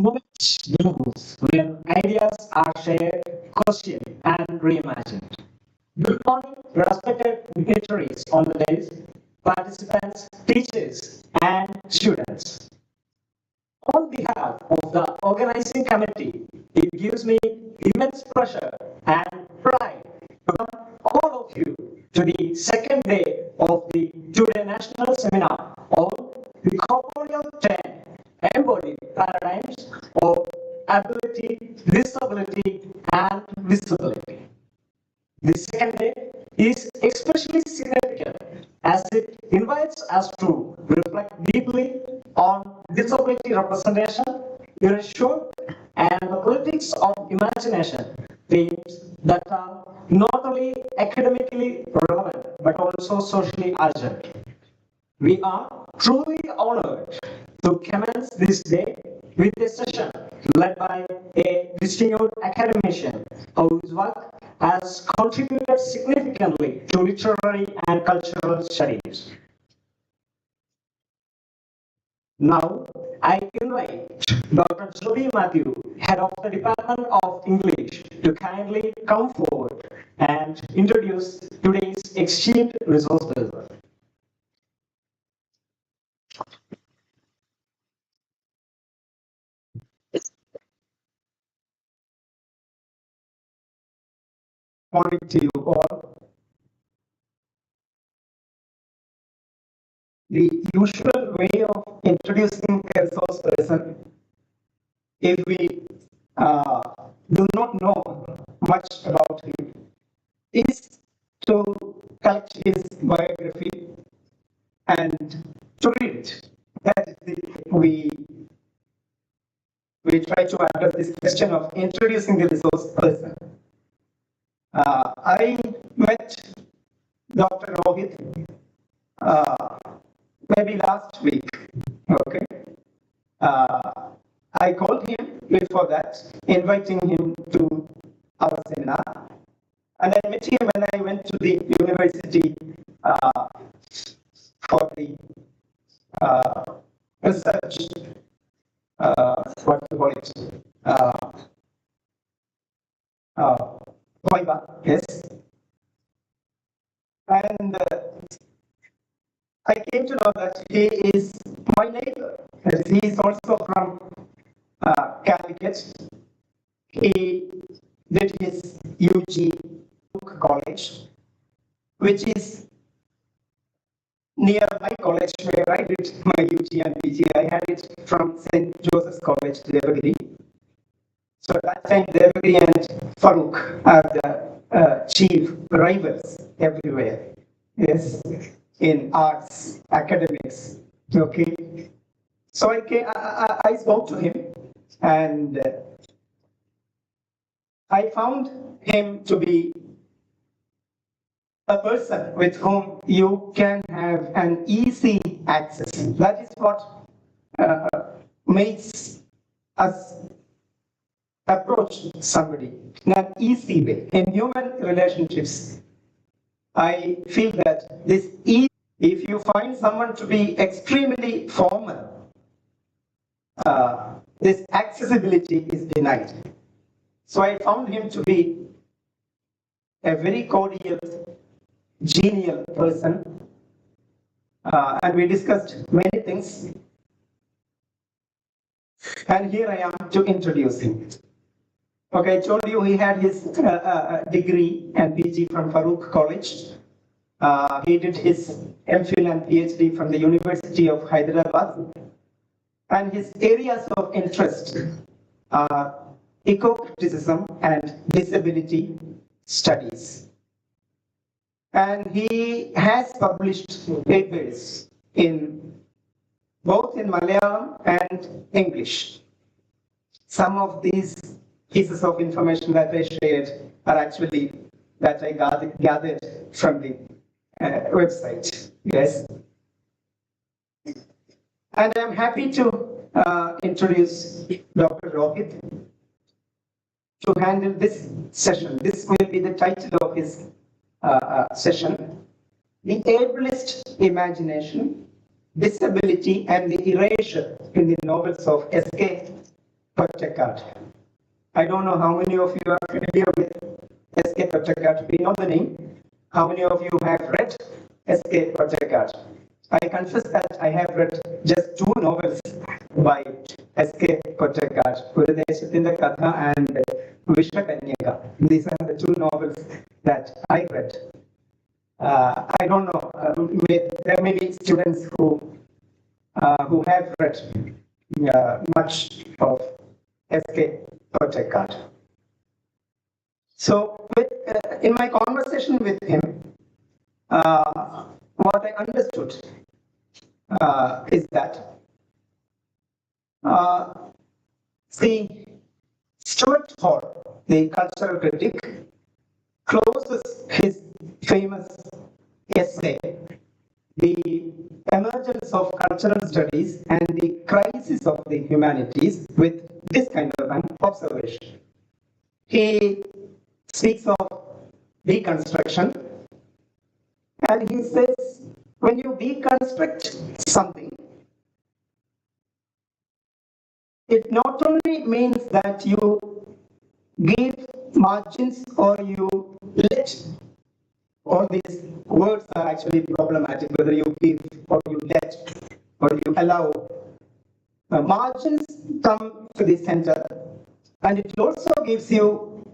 Knowledge grows when ideas are shared, questioned, and reimagined. Good morning, respected dignitaries on the dais, participants, teachers, and students. On behalf of the organizing committee, it gives me immense pleasure and pride to welcome all of you to the second day of the two-day national seminar on the Corporeal 10 Embodied Paradigms of Ability, Disability, and Visibility. The second day is especially significant as it invites us to reflect deeply on disability representation, erasure, and the politics of imagination, themes that are not only academically relevant but also socially urgent. We are truly honored to commence this day with a session led by a distinguished academician whose work has contributed significantly to literary and cultural studies. Now, I invite Dr. Rohith Matthew, head of the Department of English, to kindly come forward and introduce today's esteemed resource person. Morning to you all. The usual way of introducing a resource person, if we do not know much about him, is to collect his biography and to read it. That is we try to address this question of introducing the resource person. I met Dr. Rohith maybe last week. Okay. I called him before that, inviting him to our seminar. And I met him when I went to the university for the research, what do you call it? Viva, yes. And I came to know that he is my neighbor. He is also from Calicut. He did his UG college, which is near my college where I did my UG and PG. I had it from St. Joseph's College, Devagiri. So at that time, Devagiri and Farooq are the chief rivals everywhere. Yes, in arts, academics. Okay. So I spoke to him, and I found him to be a person with whom you can have an easy access. That is what makes us approach somebody in an easy way. In human relationships, I feel that this easy, if you find someone to be extremely formal, this accessibility is denied. So I found him to be a very cordial, genial person, and we discussed many things. And here I am to introduce him. Okay, I told you he had his degree and PG from Farooq College. He did his MPhil and PhD from the University of Hyderabad. And his areas of interest are eco-criticism and disability studies. And he has published papers both in Malayalam and English. Some of these pieces of information that I shared are actually that I gathered from the website. Yes. And I'm happy to introduce Dr. Rohith to handle this session. This will be the title of his session. The Ableist Imagination, Disability, and the Erasure in the novels of S.K. Pottekatt. I don't know how many of you are familiar with S.K. Pottekatt. We know the name. How many of you have read S.K. Pottekatt? I confess that I have read just two novels by S.K. Pottekatt, Puradesathinte Katha and Vishakanyaka. These are the two novels that I read. I don't know, there are many students who have read much of S.K. Pottekatt. So, in my conversation with him, what I understood is that see, Stuart Hall, the cultural critic, closes his famous essay, The Emergence of Cultural Studies and the Crisis of the Humanities, with this kind of an observation. He speaks of deconstruction, and he says, when you deconstruct something, it not only means that you give margins or you let, all these words are actually problematic, whether you give or you let or you allow. Margins come to the center, and it also gives you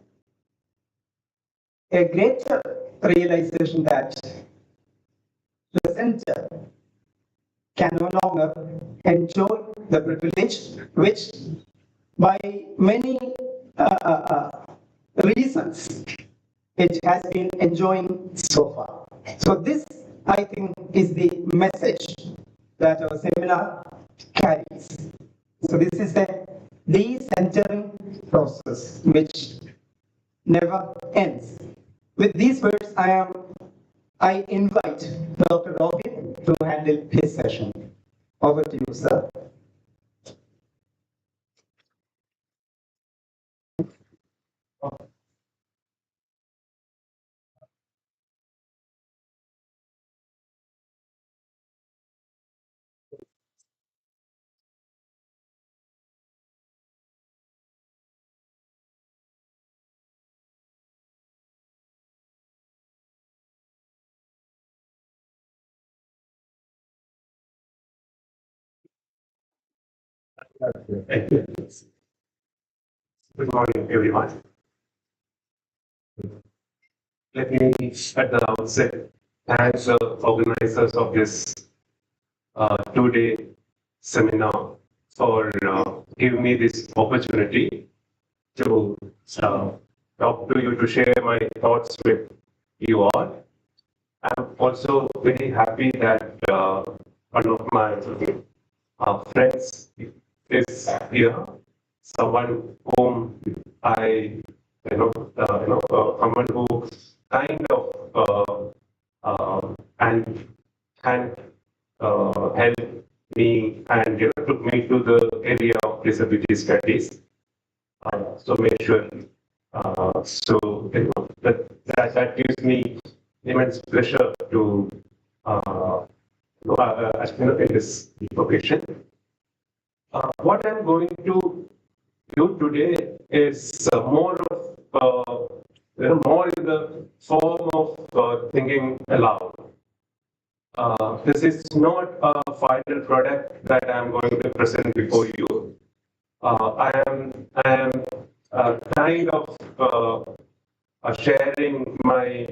a greater realization that the center can no longer enjoy the privilege which, by many reasons, it has been enjoying so far. So this, I think, is the message that our seminar carries. So this is a decentering process which never ends. With these words, I invite Dr. Rohith to handle his session. Over to you, sir. Thank you. Good morning, everyone. Let me, at the outset, thank the organizers of this two-day seminar for giving me this opportunity to talk to you, to share my thoughts with you all. I'm also very happy that one of my friends is here, someone whom I, someone who kind of and helped me and took me to the area of disability studies. So make sure. That gives me immense pleasure to in this occasion. What I'm going to do today is more in the form of thinking aloud. This is not a final product that I'm going to present before you. I am kind of sharing my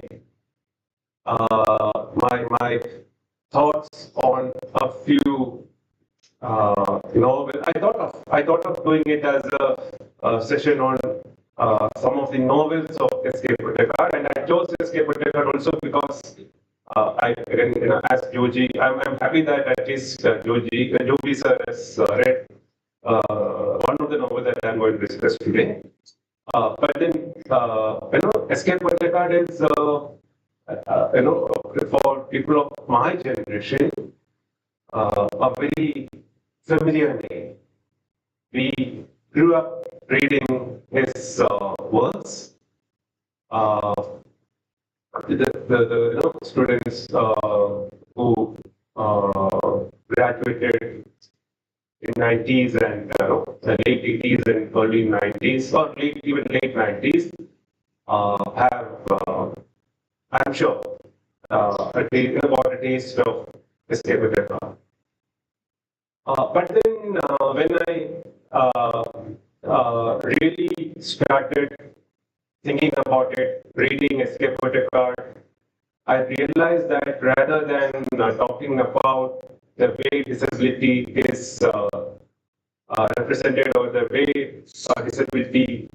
my thoughts on a few novels. I thought of doing it as a session on some of the novels of S.K. Pottekatt, and I chose S.K. Pottekatt also because as Joji, I'm happy that at least Joji sir has read one of the novels that I'm going to discuss today. But then, S.K. Pottekatt is, for people of my generation, a very familiar name. We grew up reading his works. The students who graduated in 90s and the late 80s and early 90s, or even late 90s, have, I'm sure, about a taste of escape with the car. But then when I really started thinking about it, reading Escape Pottekatt, I realized that rather than talking about the way disability is represented or the way disability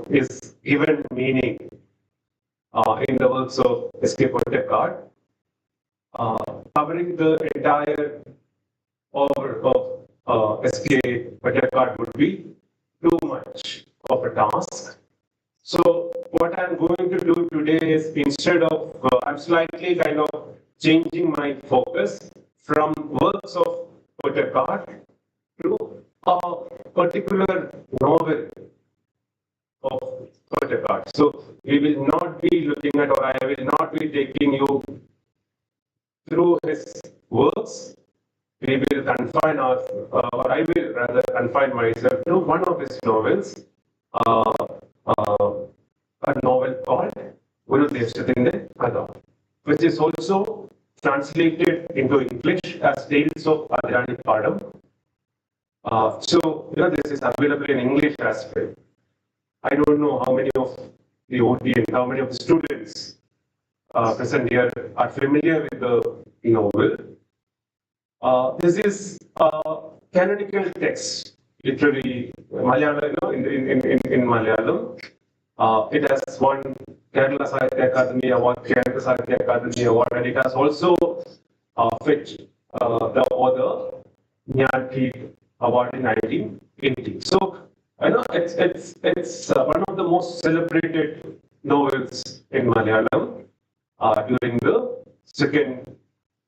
is given meaning in the works of Escape Pottekatt, covering the entire over of Escape Pottekatt would be too much of a task. So what I'm going to do today is, instead of, I'm slightly kind of changing my focus from works of Pottekatt to a particular novel of Pottekatt. So we will not be looking at, or I will not be taking you through his works. We will confine our, or I will rather confine myself to one of his novels, a novel called Guru Deshatinde Kada, which is also translated into English as Tales of Adirani Padam. So, this is available in English as well. I don't know how many of the audience, how many of the students present here are familiar with the novel. This is a canonical text, literally Malayalam, in Malayalam. It has won Kerala Sahitya Akademi Award, Kerala Sahitya Akademi Award, and it has also fetched the author Jnanpith Award in 1980. So, it's one of the most celebrated novels in Malayalam during the second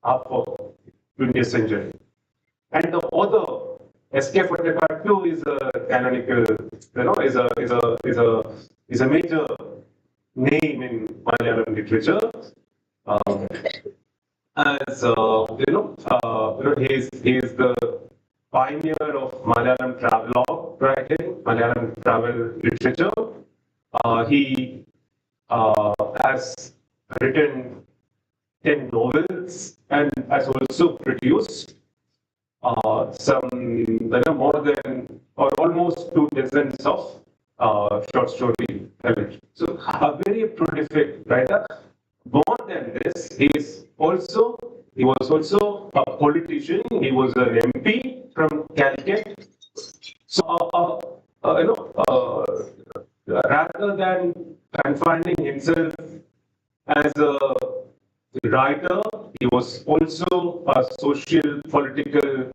half of 20th century. And the author, S.K. Pottekatt too, is a canonical, is a major name in Malayalam literature. He is the pioneer of Malayalam travelogue writing, Malayalam travel literature. He has written 10 novels and has also produced some more than or almost 2 dozens of short story poetry. So a very prolific writer. More than this, he was also a politician. He was an MP from Calicut. So rather than confining himself as a writer, he was also a social, political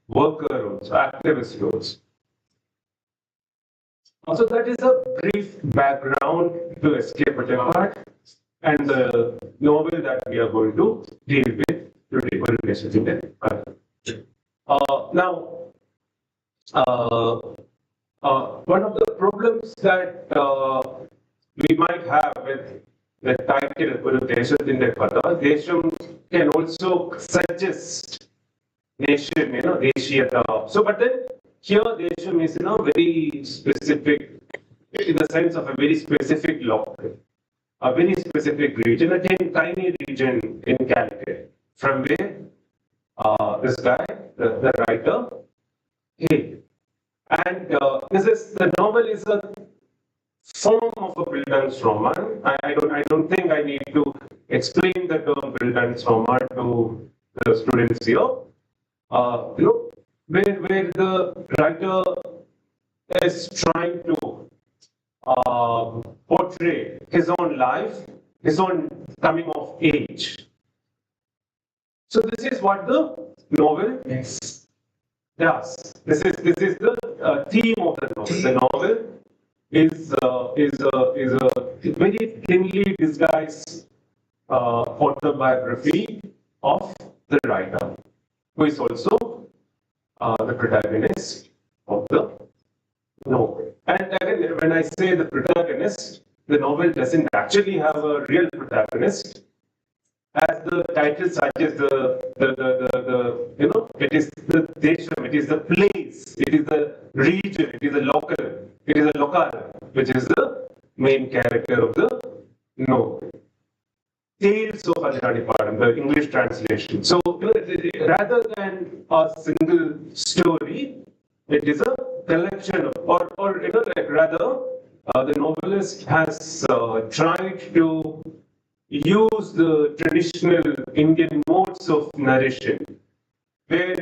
worker, also, activist also. So that is a brief background to Escape Pottekatt and the novel that we are going to deal with today. Now, one of the problems that we might have with the title Guru Deshatinde Kada, Desham can also suggest nation, Deshiyata. So, but then here Desham is, very specific, in the sense of a very specific locale, a very specific region, a tiny region in Calicut, from where this guy, the writer, hailed. And the novel is a form of a Bildungsroman. I don't think I need to explain the term Bildungsroman to the students here. Where the writer is trying to portray his own life, his own coming of age. So this is what the novel does. This is the theme of the novel. The novel is a very thinly disguised autobiography of the writer, who is also the protagonist of the novel. And again, when I say the protagonist, the novel doesn't actually have a real protagonist. as the title suggests, it is the desham, it is the place, it is the region, it is the local, it is a locale, which is the main character of the novel. Tales of Adhiranipadam, the English translation. So, rather than a single story, it is a collection of, rather, the novelist has tried to use the traditional Indian modes of narration, where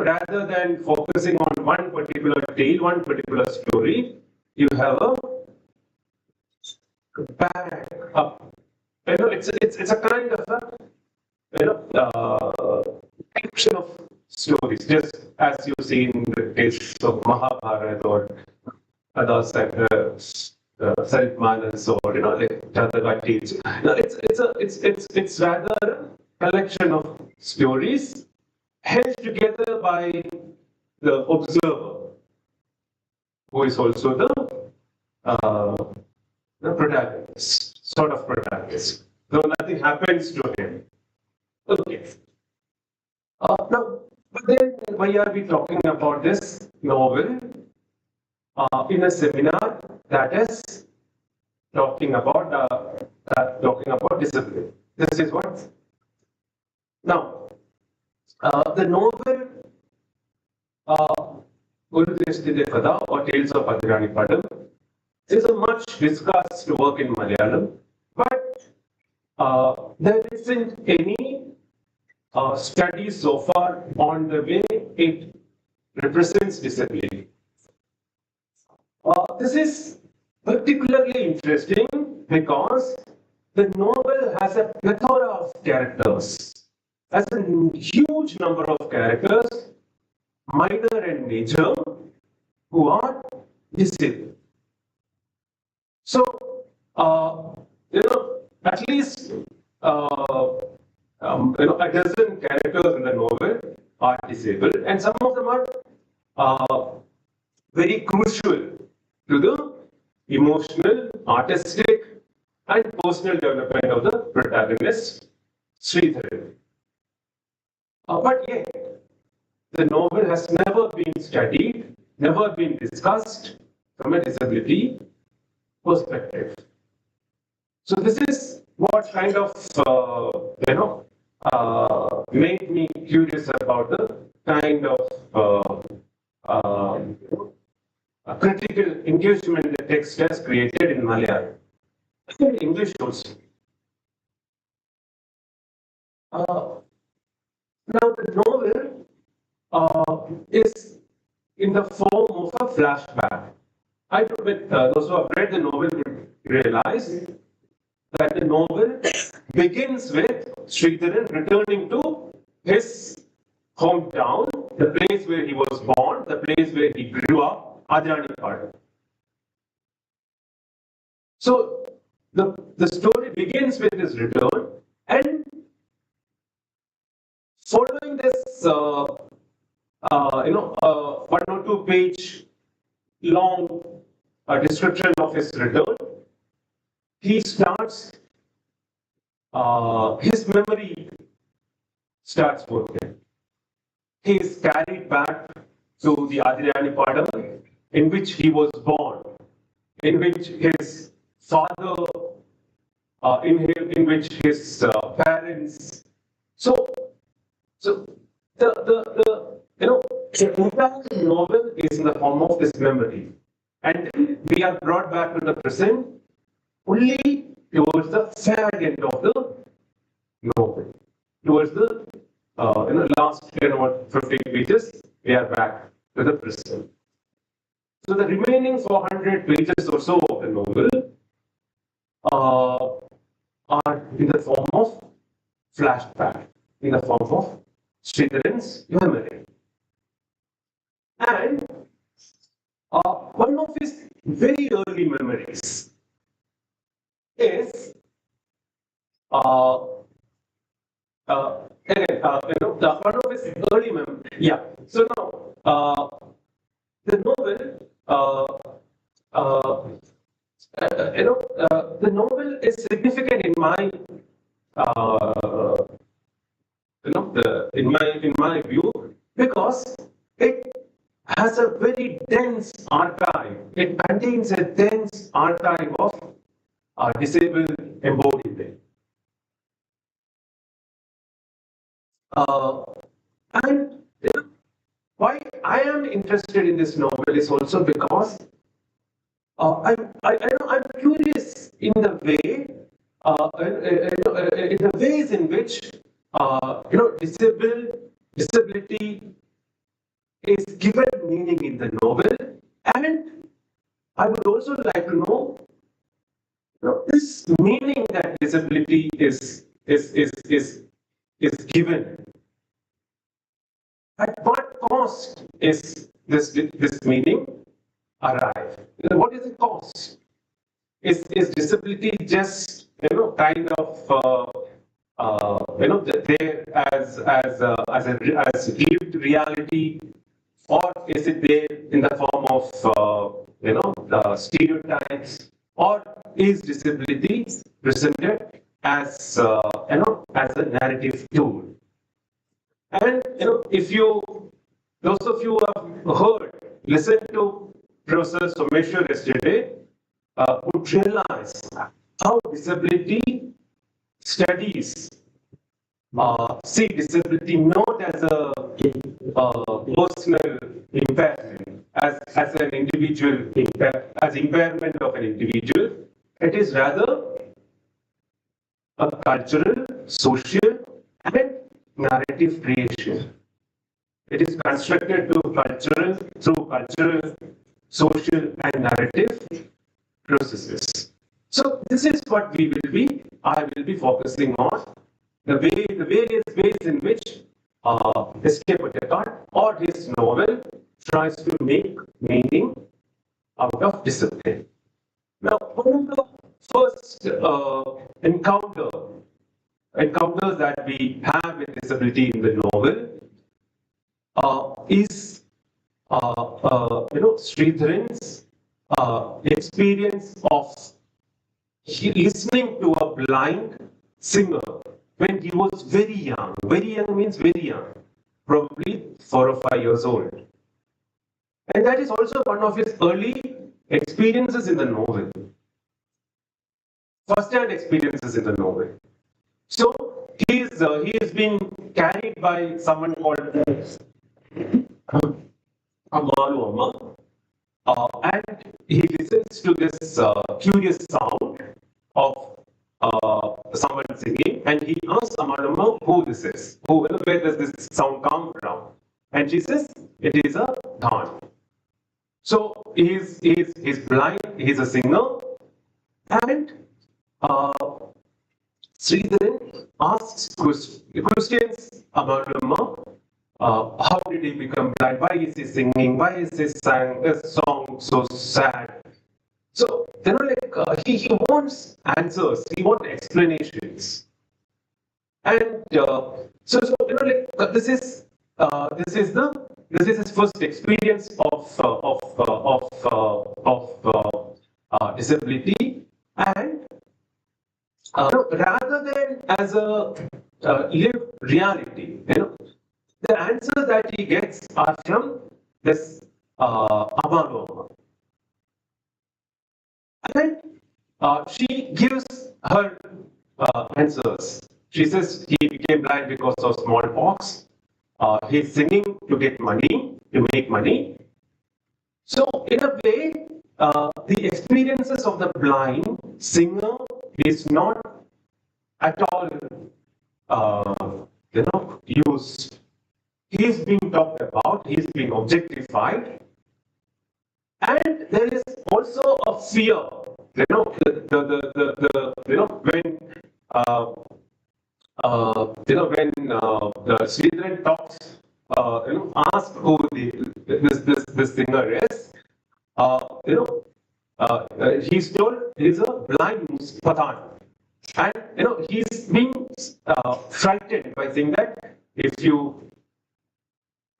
rather than focusing on one particular tale, one particular story, you have a back up. It's a kind of a collection of stories, just as you see in the case of Mahabharata or other Saritmanas or like Chatagati. It's rather a collection of stories held together by the observer, who is also the protagonist, sort of protagonist, though nothing happens to him. Okay. Now, but then why are we talking about this novel in a seminar that is talking about discipline? This is what. Now, the novel Guru Deshti Kada or Tales of Adhiranipadam is a much discussed work in Malayalam, but there isn't any study so far on the way it represents disability. This is particularly interesting because the novel has a plethora of characters, has a huge number of characters, minor and major, who are disabled. So, at least a dozen characters in the novel are disabled, and some of them are very crucial to the emotional, artistic, and personal development of the protagonist, Sridharan. But yet, the novel has never been studied, never been discussed from a disability perspective. So this is what kind of made me curious about the kind of critical engagement the text has created in Malayalam, in English also. Now the novel is in the form of a flashback. I know that those who have read the novel will realize that the novel begins with Sridharan returning to his hometown, the place where he was born, the place where he grew up, Adhiranipadam. So the story begins with his return, and following this, 1 or 2 page long description of his return, he starts, his memory starts working. He is carried back to the Adhiranipadam in which he was born, in which his father, in which his parents. So the entire novel is in the form of this memory, and we are brought back to the present only towards the fag end of the novel, towards the last 10 or 15 pages. We are back to the present. So the remaining 400 pages or so of the novel are in the form of flashback, in the form of Sridharan's memory. And one of his very early memories is one of his early memories. Yeah. So now the novel, the novel is significant in my uh, in my view, because it has a very dense archive. It contains a dense archive of disabled embodiment. Uh, and why I am interested in this novel is also because I'm curious in the way, in the ways in which disability is given meaning in the novel, and I would also like to know, this meaning that disability is given. At what cost is this meaning arrive? What is the cost? Is disability just kind of there as lived reality, or is it there in the form of stereotypes, or is disability presented as as a narrative tool? And if those of you who have listened to Professor Someshwar yesterday, would realize how disability studies see disability not as a personal impairment, as an individual as impairment of an individual. It is rather a cultural, social, and narrative creation. It is constructed through cultural, social, and narrative processes. So this is what I will be focusing on, the various ways in which S.K. Pottekatt or his novel tries to make meaning out of discipline. Now, one of the first encounters that we have with disability in the novel is Sridharan's experience of listening to a blind singer when he was very young. Very young means very young, probably 4 or 5 years old. And that is also one of his early experiences in the novel. First-hand experiences in the novel. So he is being carried by someone called Amalu, and he listens to this curious sound of someone singing, and he asks Amalama who this is, where does this sound come from? And she says it is a dhan. So he's blind, he's a singer, and Sridharan asks questions about Amalama. How did he become blind? Why is he singing? Why is his song so sad? So he wants answers. He wants explanations. And this is his first experience of disability, and rather than as a lived reality, the answers that he gets are from this Amaloma. And she gives her answers. She says he became blind because of smallpox. He's singing to get money, to make money. So, in a way, the experiences of the blind singer is not at all, used. He's being talked about, he's being objectified, and there is also a fear. When the Sridharan talks, asks who this singer is, he's told he's a blind Pathan, and he's being frightened by saying that if you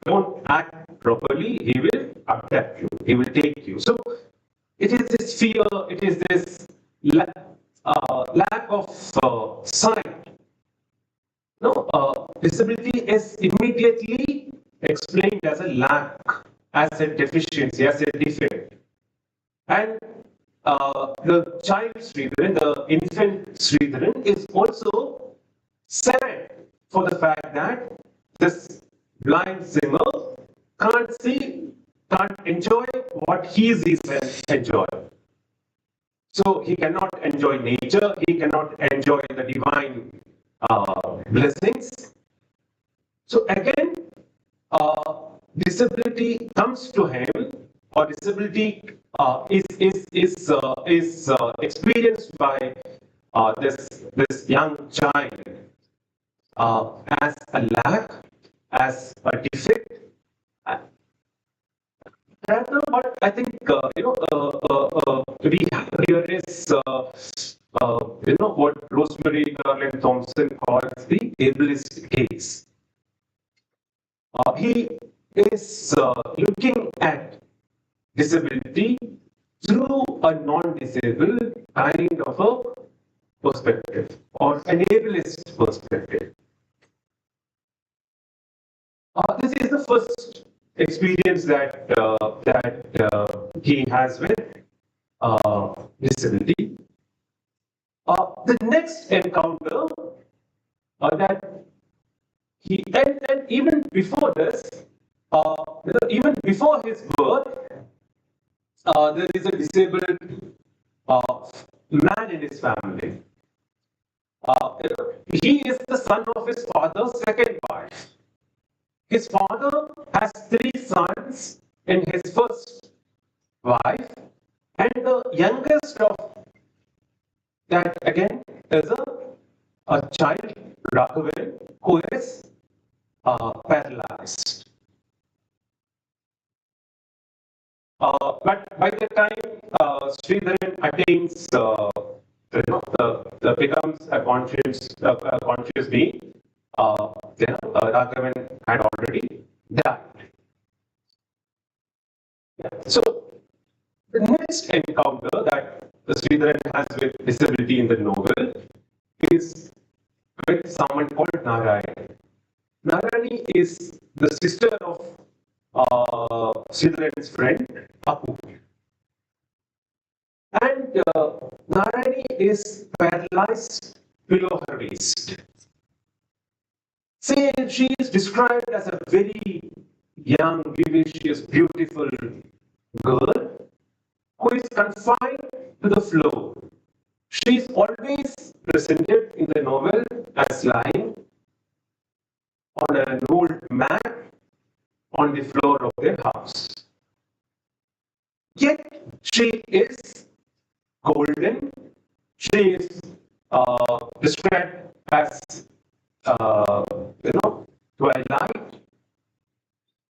don't act properly, he will abduct you, he will take you. So it is this fear, it is this lack of sight No, disability is immediately explained as a lack, as a deficiency, as a defect. And the child Sridharan, the infant Sridharan, is also sad for the fact that this blind singer can't see, can't enjoy what he sees and enjoy. So he cannot enjoy nature, he cannot enjoy the divine blessings. So again, disability comes to him, or disability is experienced by this young child as a lack, as a defect. But I think we have here is what Rosemary Garland Thompson calls the ableist case. He is looking at disability through a non-disabled kind of a perspective, or an ableist perspective. This is the first experience that he has with disability. The next encounter that he and even before this, even before his birth, there is a disabled man in his family. He is the son of his father's second wife. His father has 3 sons in his first wife, and the youngest of that again is a child, Raghavan, who is paralyzed. But by the time Sridharan attains, becomes a conscious being, Raghavan had already died. Yeah. So the next encounter that Sridharan has with disability in the novel is with someone called Narayani. Narayani is the sister of Sridharan's friend Apu. And Narayani is paralyzed below her waist. Say, she is described as a very young, vivacious, beautiful girl who is confined to the floor. She is always presented in the novel as lying on an old mat on the floor of their house. Yet she is golden. She is described as twilight.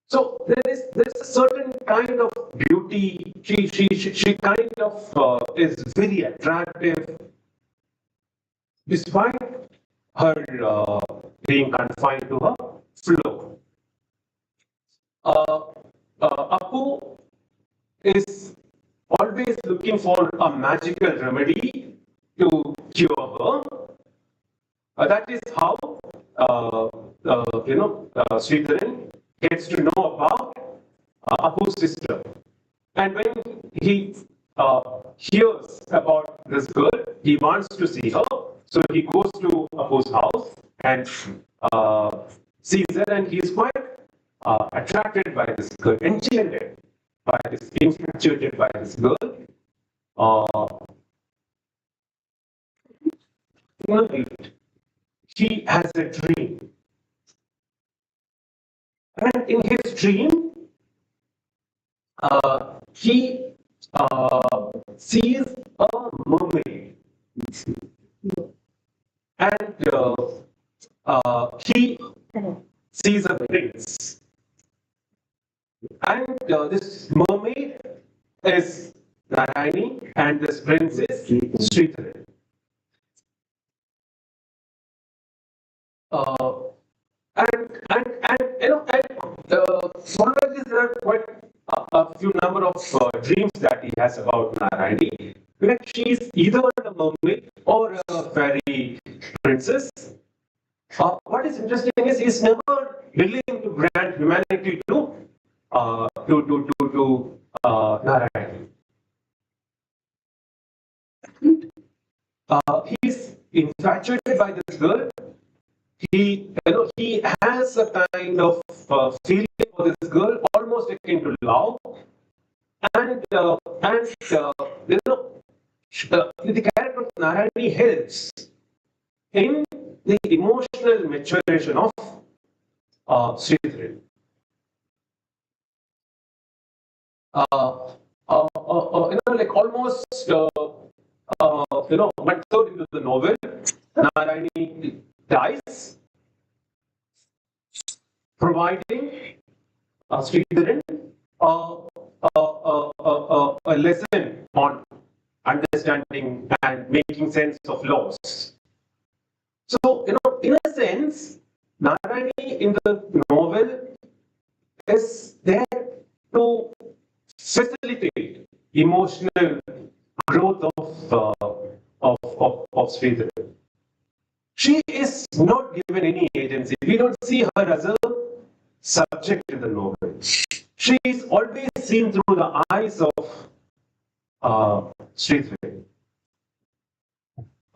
So there is a certain kind of beauty. She kind of is very attractive, despite her being confined to her floor. Apu is always looking for a magical remedy to cure her. That is how Sridharan gets to know about Apu's sister. And when he hears about this girl, he wants to see her. So he goes to Apu's house and sees her, and he is quite attracted by this girl, enchanted by this, infatuated by this girl. He has a dream. And in his dream, he sees a mermaid. And he sees a prince. And this mermaid is Narayani, and this prince is Sridharan. Sometimes there are quite a few number of dreams that he has about Narayani. Like she is either a mermaid or a fairy princess, What is interesting is he's never willing to grant humanity to Narayan. He's infatuated by this girl. He has a kind of feeling for this girl, almost akin to love, and the character of Narayani helps in the emotional maturation of Sridharan. Like almost one third into the novel, Narayani dies, providing Sridharan a lesson on understanding and making sense of loss. So, in a sense, Narayani in the novel is there to facilitate emotional growth of Sridhar. She is not given any agency. We don't see her as a subject in the novel. She is always seen through the eyes of Sridhar.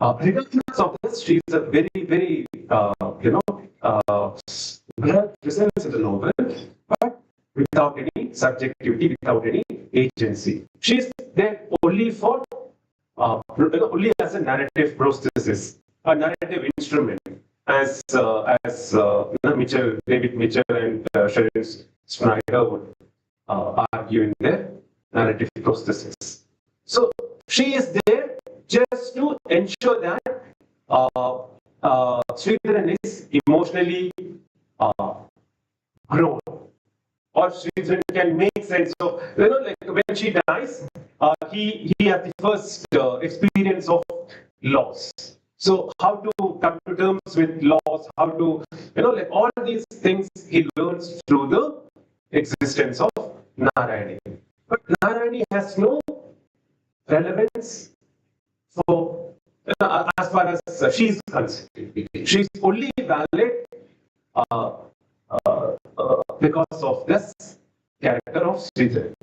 Regardless of this, she is a very, very, blood presence in the novel, but without any subjectivity, without any agency. She is there only for, only as a narrative prosthesis, a narrative instrument, as David Mitchell and Sheryl Snyder would argue in their narrative prosthesis. So she is there just to ensure that Sridharan is emotionally grown, or Sridharan can make sense of, like when she dies, he has the first experience of loss. So how to come to terms with loss, how to, like all these things he learns through the existence of Narayani. But Narayani has no relevance for, as far as she's concerned. She's only valid because of this character of Sridhar.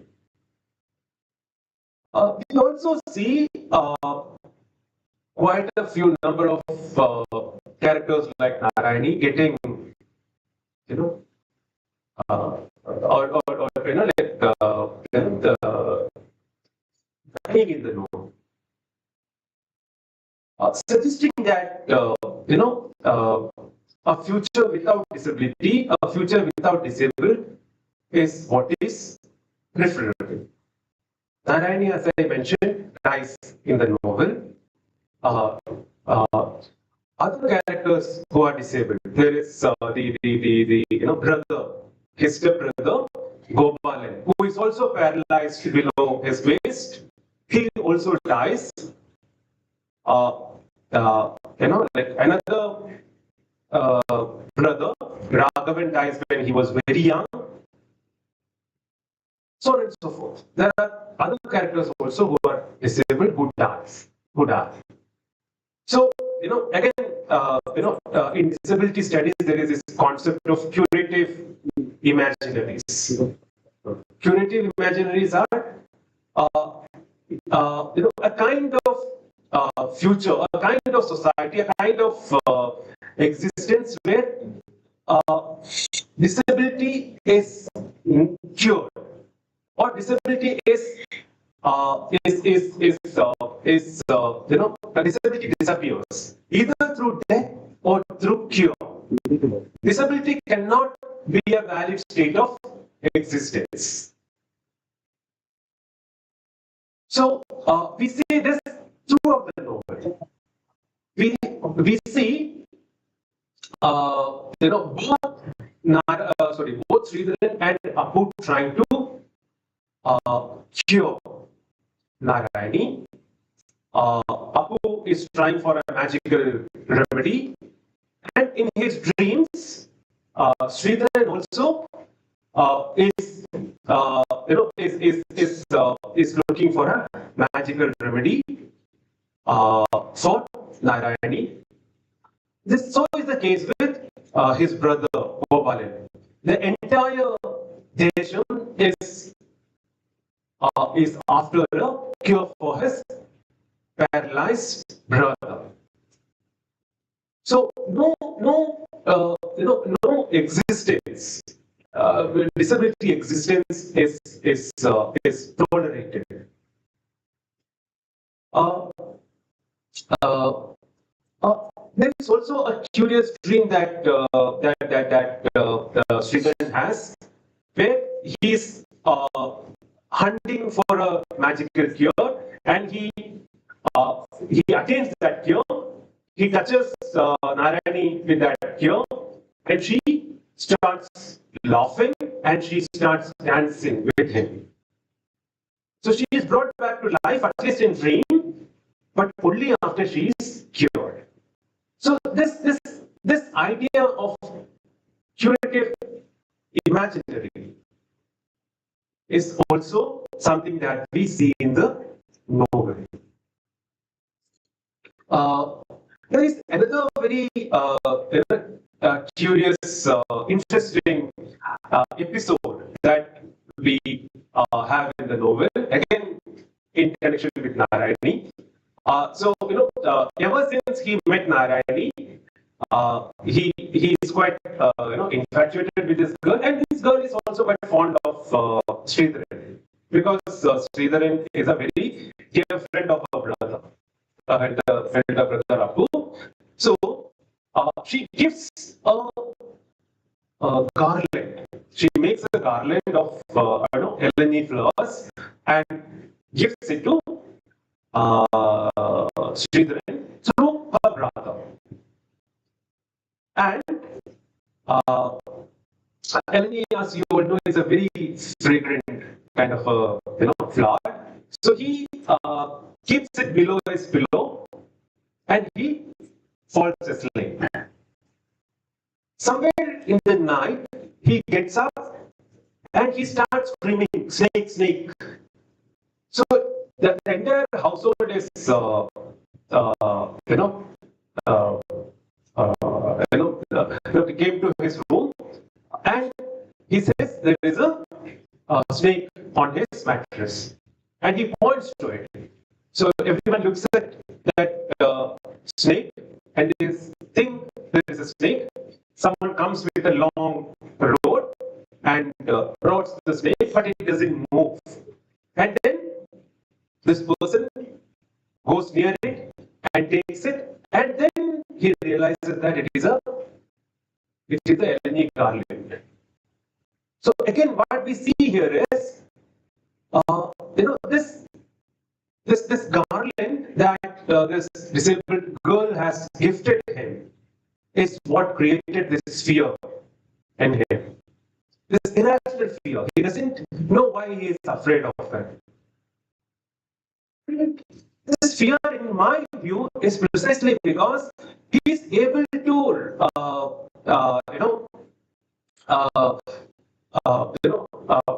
We also see quite a few number of characters like Narayani getting, dying in the know, suggesting that a future without disability, a future without disabled, is what is preferable. Narayani, as I mentioned, dies in the novel. Other characters who are disabled, there is the brother, his step brother, Gopalan, who is also paralyzed below his waist. He also dies. Like another brother, Raghavan, dies when he was very young. So on and so forth. There are other characters also who are disabled who die. So, again, in disability studies, there is this concept of curative imaginaries. Curative imaginaries are, a kind of future, a kind of society, a kind of existence where disability is cured, or disability disability disappears either through death or through cure. Disability cannot be a valid state of existence. So we see this throughout the novel. We see both Sridharan and Apu trying to cure Narayani. Apu is trying for a magical remedy, and in his dreams, Sridharan also is looking for a magical remedy for Narayani. This so is the case with his brother Gopalan. The entire nation is after a cure for his paralyzed brother. So no existence, disability existence is tolerated. Uh, uh, there is also a curious dream that Sridharan has, where he's hunting for a magical cure, and he attains that cure. He touches Narayani with that cure, and she starts laughing and she starts dancing with him. So she is brought back to life, at least in dream, but only after she is cured. So this idea of curative imaginary is also something that we see in the novel. There is another very curious, interesting episode that we have in the novel, again in connection with Narayani. Ever since he met Narayani, he is quite infatuated with this girl, and this girl is also quite fond of Sridharan, because Sridharan is a very dear friend of her brother, and the friend of brother Apu. So she gives a garland. She makes a garland of Eleni flowers and gives it to Sridharan through her brother. And Eleni, as you all know, is a very fragrant kind of a flower. So he keeps it below his pillow, and he falls asleep. Somewhere in the night, he gets up and he starts screaming, "Snake, snake!" So the entire household is, came to his room, and he says there is a snake on his mattress, and he points to it. So everyone looks at that snake, and they think there is a snake. Someone comes with a long rod and rods the snake, but it doesn't move. And then this person goes near it and takes it, and then he realizes that it is a Eleni garland. So again, what we see here is, this garland that this disabled girl has gifted him is what created this fear in him. This irrational fear. He doesn't know why he is afraid of it. This fear, in my view, is precisely because he is able to,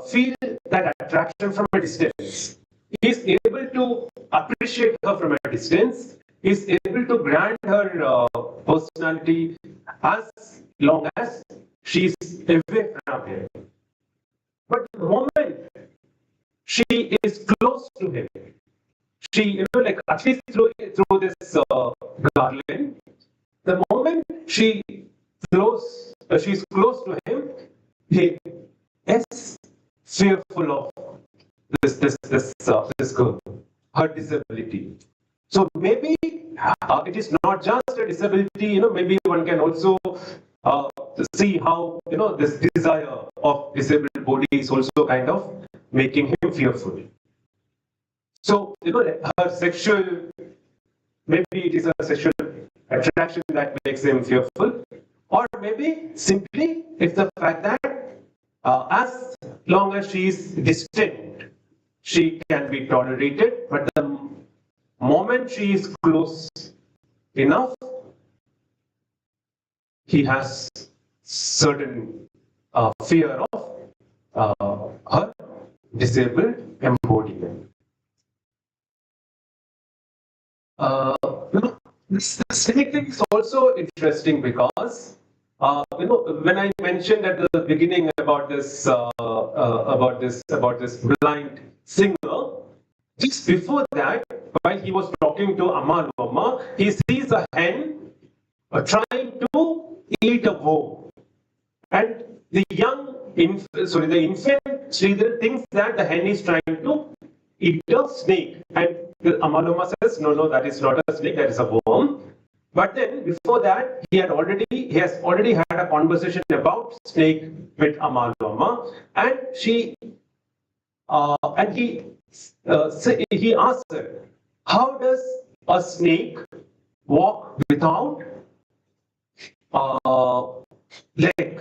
feel that attraction from a distance. He is able to appreciate her from a distance. He is able to grant her personality as long as she is away from him. But the moment she is close to him, she, at least through this garland, the moment she's close to him, he is fearful of this girl, her disability. So maybe it is not just a disability. Maybe one can also see how this desire of disabled body is also kind of making him fearful. So her sexual, maybe it is a sexual attraction that makes him fearful, or maybe simply it's the fact that as long as she is distant, she can be tolerated, but the moment she is close enough, he has certain fear of her disabled embodiment. This snake thing is also interesting because when I mentioned at the beginning about this blind singer, just before that, while he was talking to Amaloma, he sees a hen trying to eat a worm, and the the infant Sridhar thinks that the hen is trying to eat a snake, and Amaloma says, no, that is not a snake, that is a worm. But then before that, he has already had a conversation about snake with Amaloma, and he asked her, how does a snake walk without leg?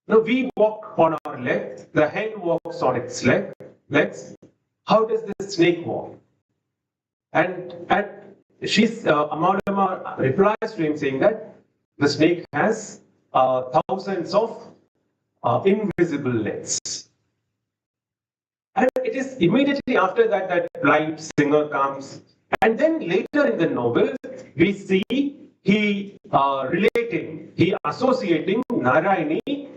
Now we walk on our legs, the hen walks on its legs. How does the snake walk? And Amaloma replies to him saying that the snake has thousands of invisible legs. And it is immediately after that that blind singer comes. And then later in the novel, we see he associating Narayani,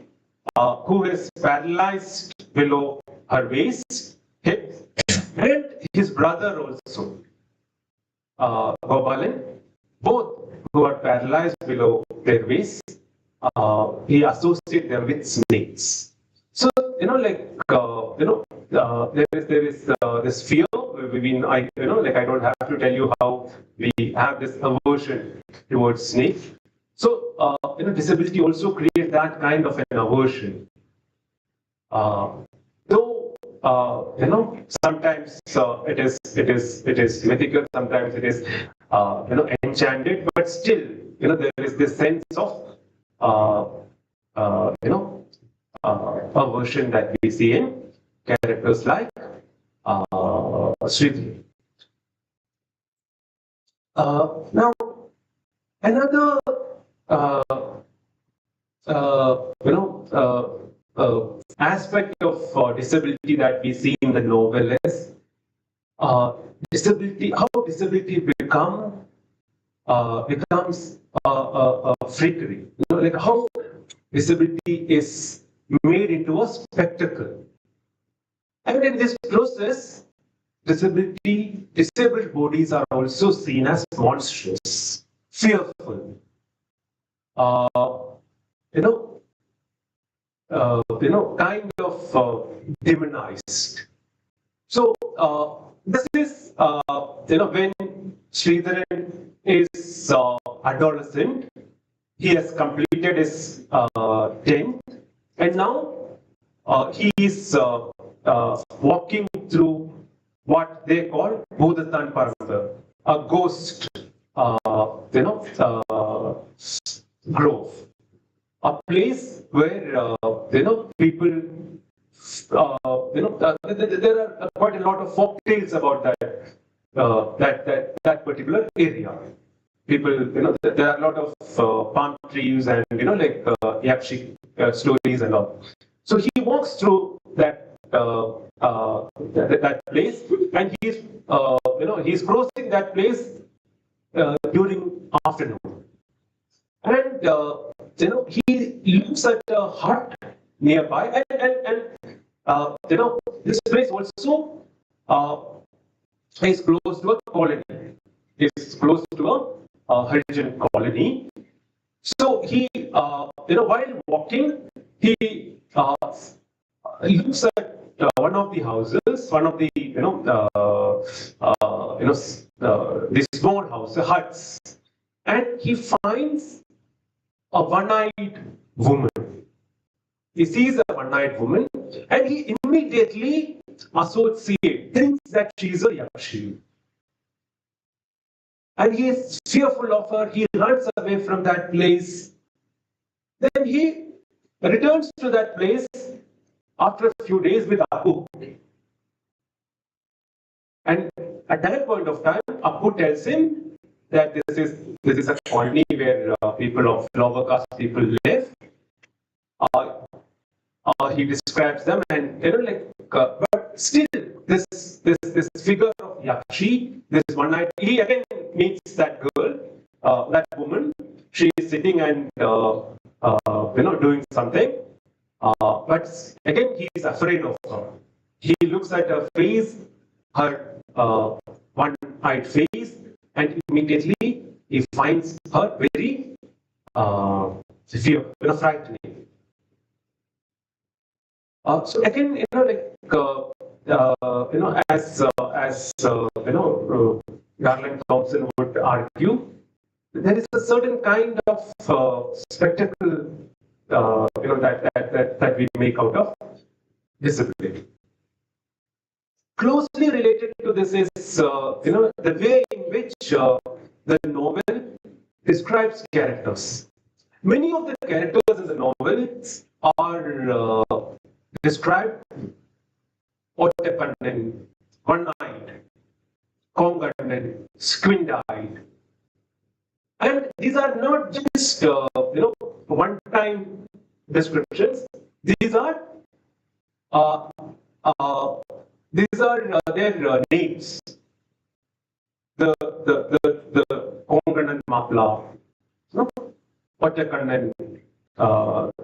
who is paralyzed below her waist, hip, and his brother also, Gopalan, both who are paralyzed below their waist. He associates them with snakes. So there is this fear. I don't have to tell you how we have this aversion towards snake. So disability also creates that kind of an aversion. Though sometimes it is mythical, sometimes it is enchanted, but still there is this sense of aversion that we see in characters like Sridhar. Now, another aspect of disability that we see in the novel is disability. How disability becomes a freakery. Like how disability is made into a spectacle. And in this process, disabled bodies are also seen as monstrous, fearful, kind of demonized. So this is when Sridharan is adolescent, he has completed his 10th, and now he is walking through what they call Bhudatan Parvata, a ghost, grove, a place where people, there are quite a lot of folk tales about that particular area. People, there are a lot of palm trees and yakshi stories and all. So he walks through that place, and he's crossing that place during afternoon, and he looks at a hut nearby, and this place also is close to a colony. It's close to a Harijan colony. So he, while walking, he looks at one of the houses, one of the these small houses, huts, and he finds a one-eyed woman. He sees a one-eyed woman, and he immediately thinks that she is a yakshi. And he is fearful of her. He runs away from that place. Then he returns to that place after a few days with Apu. And at that point of time, Apu tells him that this is a colony where people of lower caste people live. He describes them, and but still this figure of Yakshi, this one night, he again meets that girl, that woman. She is sitting and doing something, but again he is afraid of her. He looks at her face, her one-eyed face, and immediately he finds her very frightening. So again, as Garland Thompson would argue, there is a certain kind of spectacle, that we make out of disability. Closely related to this is, the way in which the novel describes characters. Many of the characters in the novels are described Pottekatt, one-eyed, Kongan, squint-eyed. And these are not just, one-time descriptions. These are their names. The Kongan and Mapla, Pottekatt,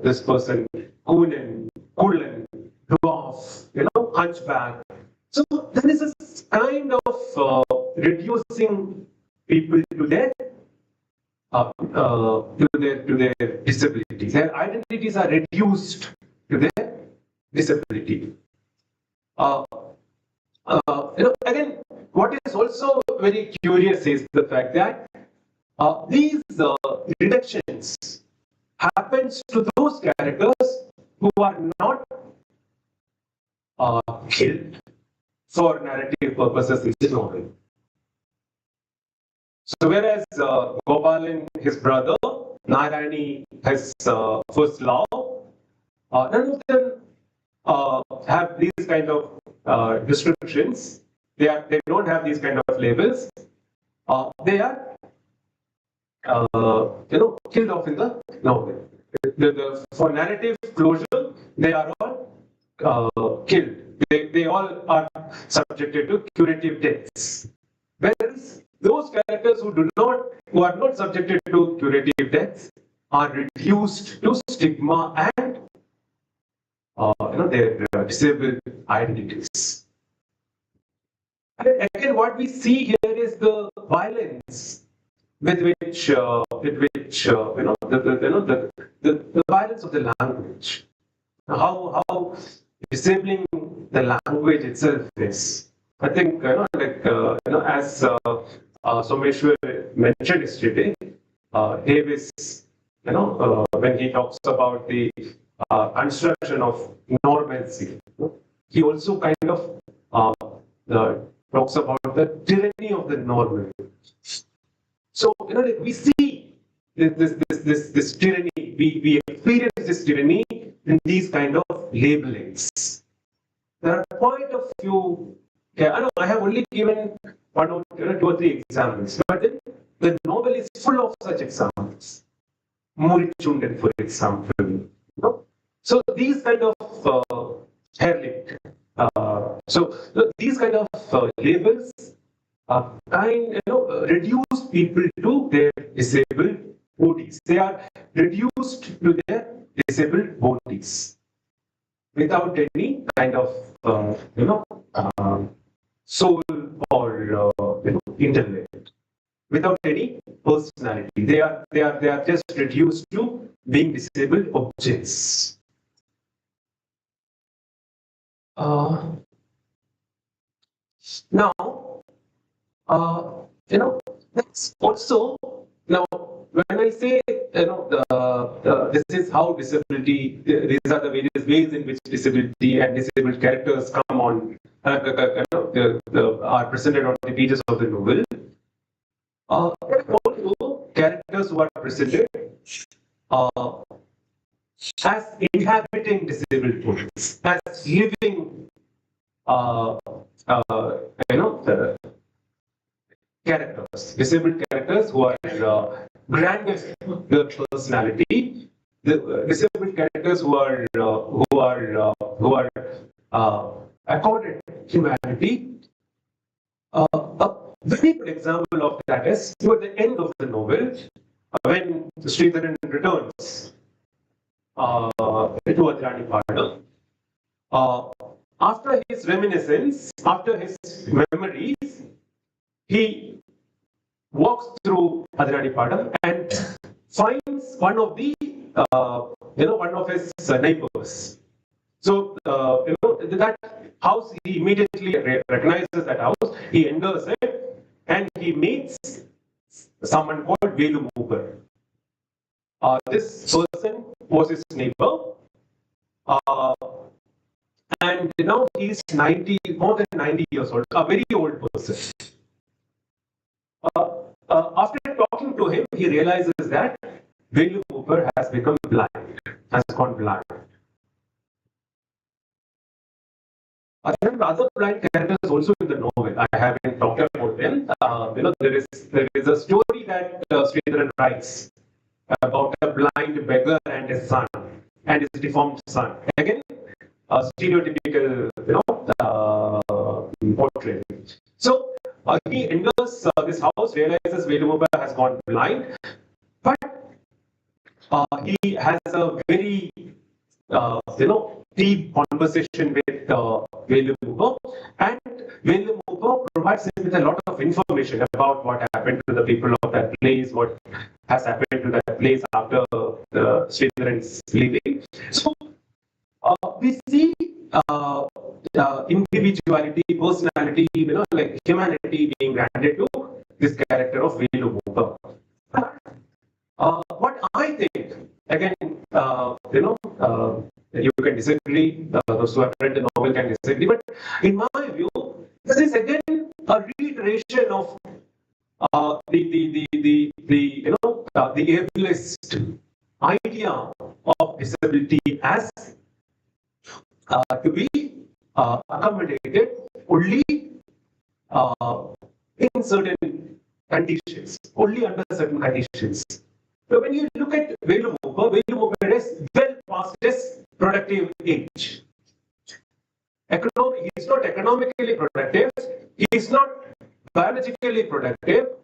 this person, Kunin, Kulan, dwarf, hunchback. So there is this kind of reducing people to their disability. Their identities are reduced to their disability. Again, what is also very curious is the fact that these reductions happens to those characters who are not killed for narrative purposes in the novel. So whereas Gopalan, his brother, Narayani, his first love, none of them have these kind of descriptions. They don't have these kind of labels. They are killed off in the novel. For narrative closure, they are all killed. They all are subjected to curative deaths. Whereas those characters who are not subjected to curative deaths are reduced to stigma and their disabled identities. And again, what we see here is the violence with which the violence of the language, how disabling the language itself is. I think as Someshwar mentioned yesterday, Davis, when he talks about the construction of normalcy, he also kind of talks about the tyranny of the normal. So we see this tyranny, we experience this tyranny in these kind of labelings. There are quite a few. I have only given one or two or three examples, but then the novel is full of such examples. Murichunden, for example. So these kind of herlit. So these kind of labels reduce people to their disabled bodies. They are reduced to their disabled bodies without any kind of soul or intellect, without any personality. They are just reduced to being disabled objects. Now, that's also, now when I say this is how disability, these are the various ways in which disability and disabled characters come on, are presented on the pages of the novel. Also, characters who are presented as inhabiting disabled bodies, as living, characters, disabled characters who are granted the personality, the disabled characters who are accorded humanity, A very good example of that is toward the end of the novel, when Sridharan returns to Adranipadu. After his reminiscence, after his memories, he walks through Adranipadu and finds one of the, one of his neighbors. So, that house, he immediately recognizes that house, he enters it, and he meets someone called Velu Mooper. This person was his neighbor, and now he's 90, more than 90 years old, a very old person. After talking to him, he realizes that Velu Mooper has become blind, has gone blind. There are other blind characters also in the novel. I haven't talked about them. There is a story that Sridharan writes about a blind beggar and his son, and his deformed son. Again, a stereotypical, portrait. So he enters this house, realizes Velu Mooper has gone blind, but he has a very deep conversation with Velu Mooper, and Velu Mooper provides him with a lot of information about what happened to the people of that place, what has happened to that place after Sridharan's leaving. So we see individuality, personality, like humanity being granted to this character of Velu Mooper. What I think, again, you can disagree, those who have read the novel can disagree, but in my view, this is again a reiteration of the ableist idea of disability as to be accommodated only in certain conditions, only under certain conditions. So when you look at Velu Mooper is well past his productive age. He is not economically productive, he is not biologically productive,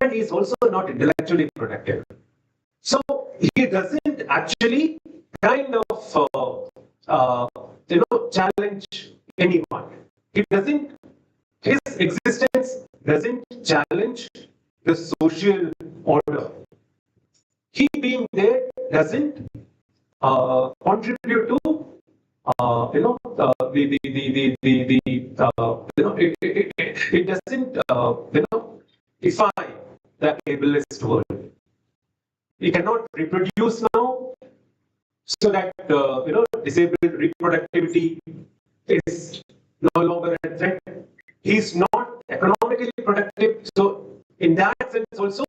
and he is also not intellectually productive. So he doesn't actually kind of challenge anyone. His existence doesn't challenge the social order. He being there doesn't contribute to it doesn't defy the ableist world. We cannot reproduce now, so that disabled reproductivity is no longer a threat. He is not economically productive, so in that sense also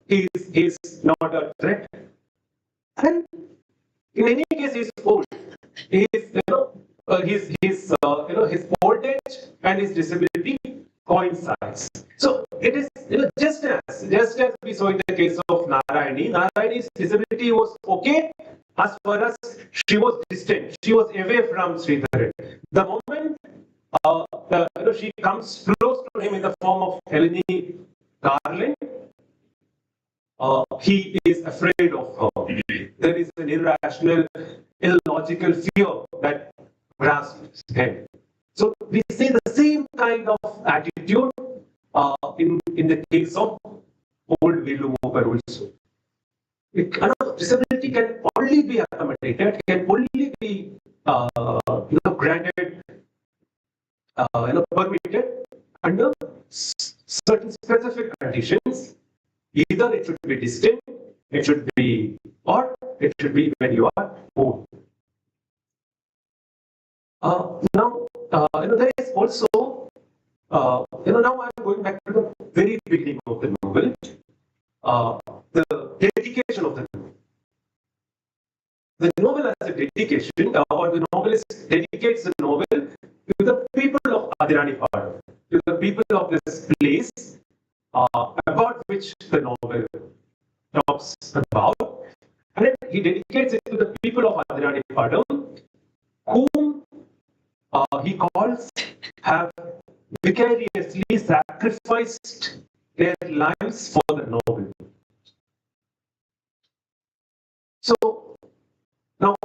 he is not a threat. And in any case, he is old. He is, his old age and his disability coincides. So it is just as we saw in the case of Narayani. Narayani's disability was okay as far as she was distant. She was away from Sridharan. The moment she comes close to him in the form of Helene Garland, he is afraid of her. There is an irrational, illogical fear that grasps him. So we see the same kind of attitude in the case of old Velu Mooper also. Disability can only be accommodated, can only be granted, permitted under certain specific conditions. Either it should be distant, it should be, or it should be when you are old. Now, there is also, now I'm going back to the very beginning of the novel, the dedication of the novel. The novel has a dedication, or the novelist dedicates the novel to the people of Adranipadu, to the people of this place, about which the novel talks about, and he dedicates it to the people of Adranipadu, whom he calls have vicariously sacrificed their lives for the noble. So now,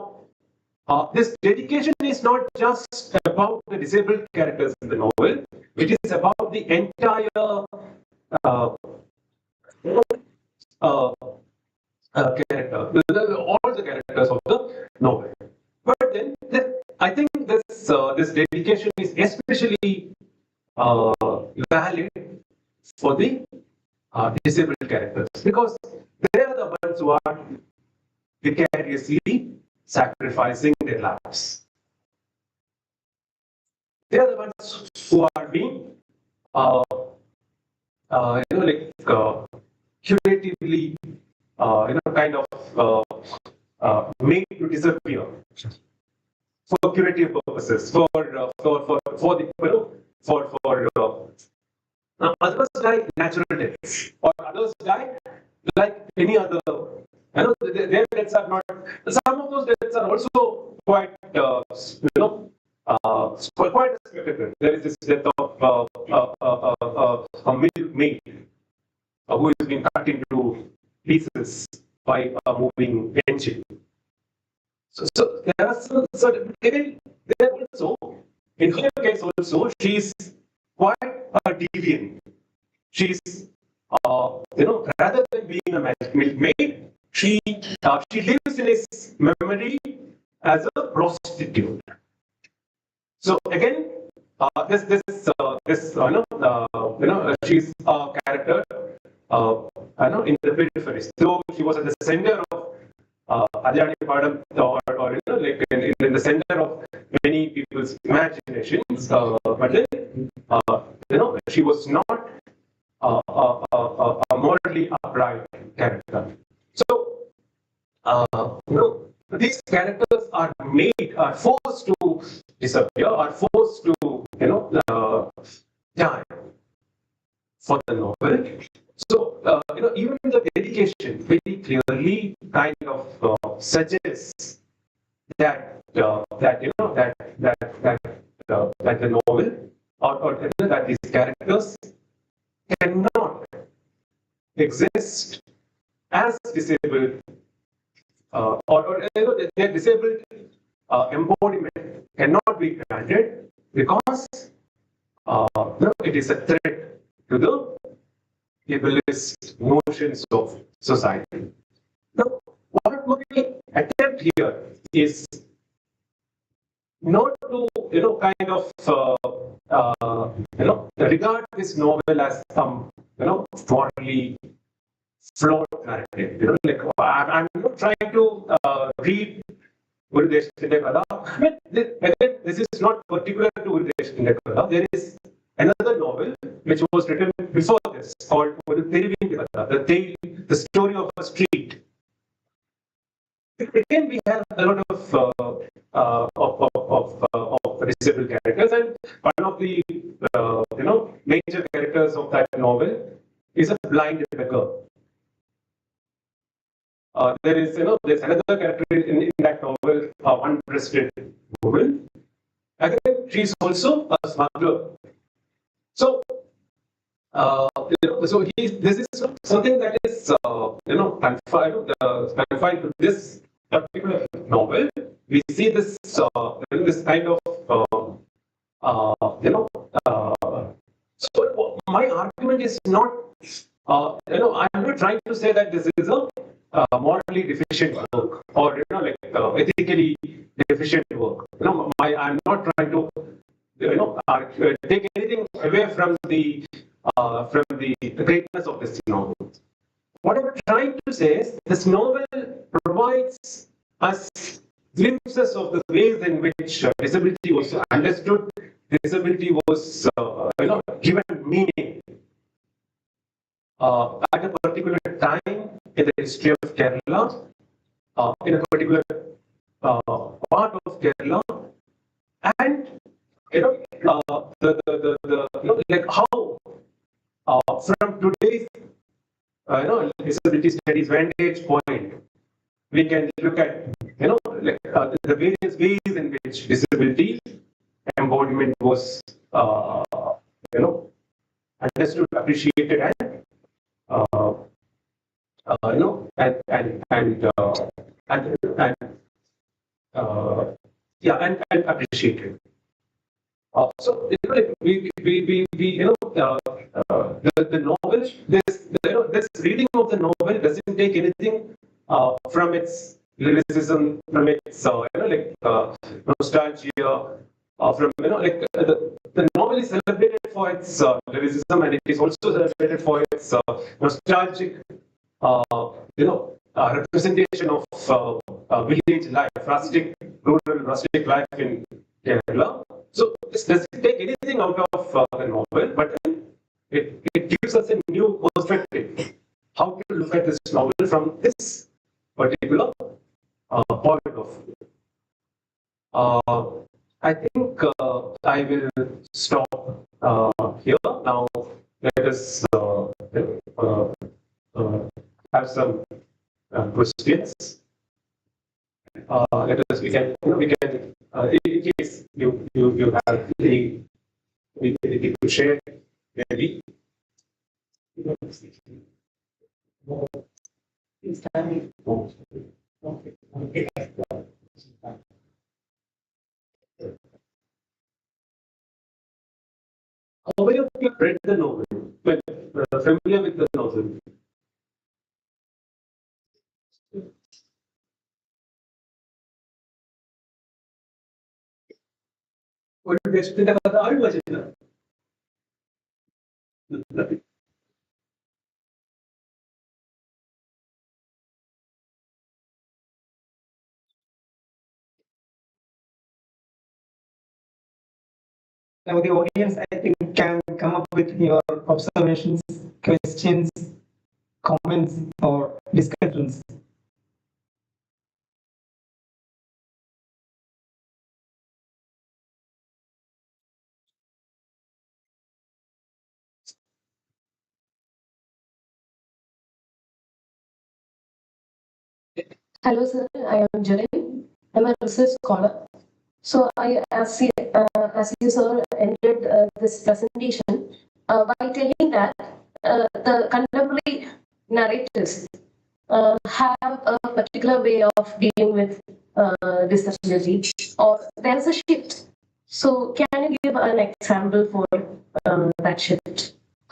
this dedication is not just about the disabled characters in the novel, it is about the entire uh, uh, character, all the characters of the novel. But then, I think this dedication is especially valid for the disabled characters because they are the ones who are vicariously sacrificing their lives. They are the ones who are being, curatively, kind of made to disappear for curative purposes, for the others die natural deaths, or others die like any other. Their deaths are not. Some of those deaths are also quite, quite a spectacle. There is this death of a maid who is being cut into pieces by a moving engine. So there are certain. There also, in her case also, she is quite a deviant. She's, rather than being a milkmaid, she lives in his memory as a prostitute. So again, she's a character, in the periphery. So she was at the center of Ajani Padam, or like in the center of many people's imaginations. But then, she was not a morally upright character. So, these characters are forced to disappear, are forced to, die for the novel. So, even the dedication very clearly kind of suggests that that the novel or that these characters cannot exist as disabled, or their disabled embodiment cannot be granted because it is a threat to the ableist notions of society. Now, what we attempt here is not to, kind of, regard this novel as some, morally flawed narrative. I'm not trying to read Gurudesh Tindekala. This is not particular to Gurudesh Tindekala. There is another novel which was written before this called the story of a street. Again, we have a lot of disabled characters, and one of the major characters of that novel is a blind beggar. There's another character in that novel, one-breasted woman. Again, she's also a smuggler. So, this is something that is confined to this particular novel. We see this this kind of So my argument is not I'm not trying to say that this is a morally deficient work or ethically deficient work. I'm not trying to take anything away from the greatness of this novel. What I'm trying to say is this novel provides us glimpses of the ways in which disability was understood, disability was given meaning at a particular time in the history of Kerala, in a particular part of Kerala, and how from today's disability studies vantage point, we can look at the various ways in which disability embodiment was understood, appreciated, and you know, and yeah, and appreciated. So you know, like, we you know, the novel, this reading of the novel doesn't take anything from its lyricism, from its you know, like nostalgia, from you know, like the novel is celebrated for its lyricism, and it is also celebrated for its nostalgic you know, representation of village life, rural rustic life in Kerala. So this doesn't take anything out of the novel, but it gives us a new perspective. How to look at this novel from this particular point of view. I think I will stop here. Now let us have some questions. Let us we can in case you have anything to share, maybe. How many of you have read the novel? Well, familiar with the novel? ഒരു ദേശത്തിന്റെ കഥ ആരും വായിച്ചിട്ടില്ല. Now the audience, I think, can come up with your observations, questions, comments, or discussions. Hello, sir. I am Jalen. I'm a research scholar. So as you sir ended this presentation by telling that the contemporary narratives have a particular way of dealing with disability, or there's a shift. So can you give an example for that shift?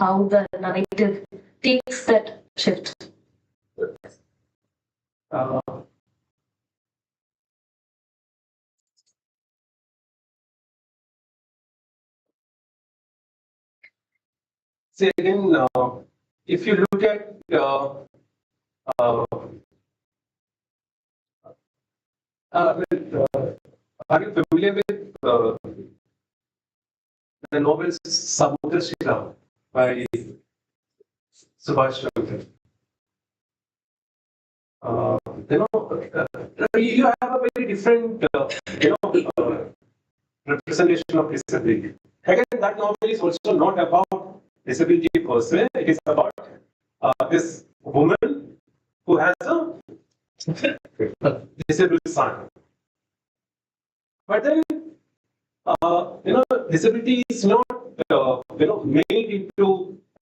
How the narrative takes that shift? See again, if you look at are you familiar with the novel Samudra Shila by Subhash Chandra? You know, you have a very different, you know, representation of disability. Again, that novel is also not about disability per se. It is about this woman who has a disabled son. But then, you know, disability is not, you know, made into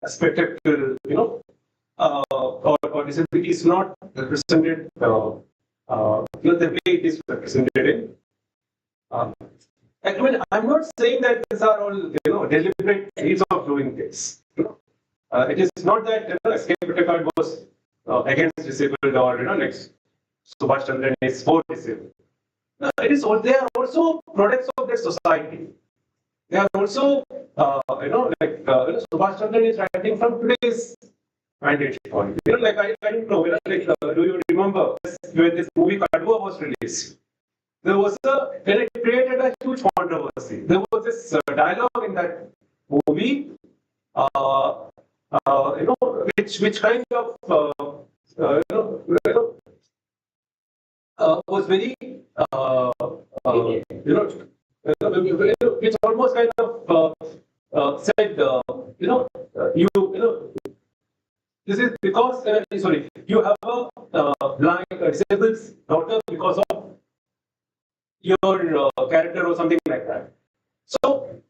a spectacle, you know, or disability is not represented, you know, the way it is represented in. I mean, I'm not saying that these are all, you know, deliberate ways of doing this. You know? It is not that, you know, Escape Pottekatt was against disabled, or, you know, like Subhash Chandra is for disabled. It is all, they are also products of their society. They are also, you know, like Subhash Chandra is writing from today's vantage point. You know, like I don't know, you know, like, do you remember when this movie Kadwa was released? There was when it created a huge controversy. There was this dialogue in that movie, you know, which kind of, was very, you know, it's almost kind of said, you know, you know, this is because, sorry, you have a blind, disabled daughter because of your character or something like that. So,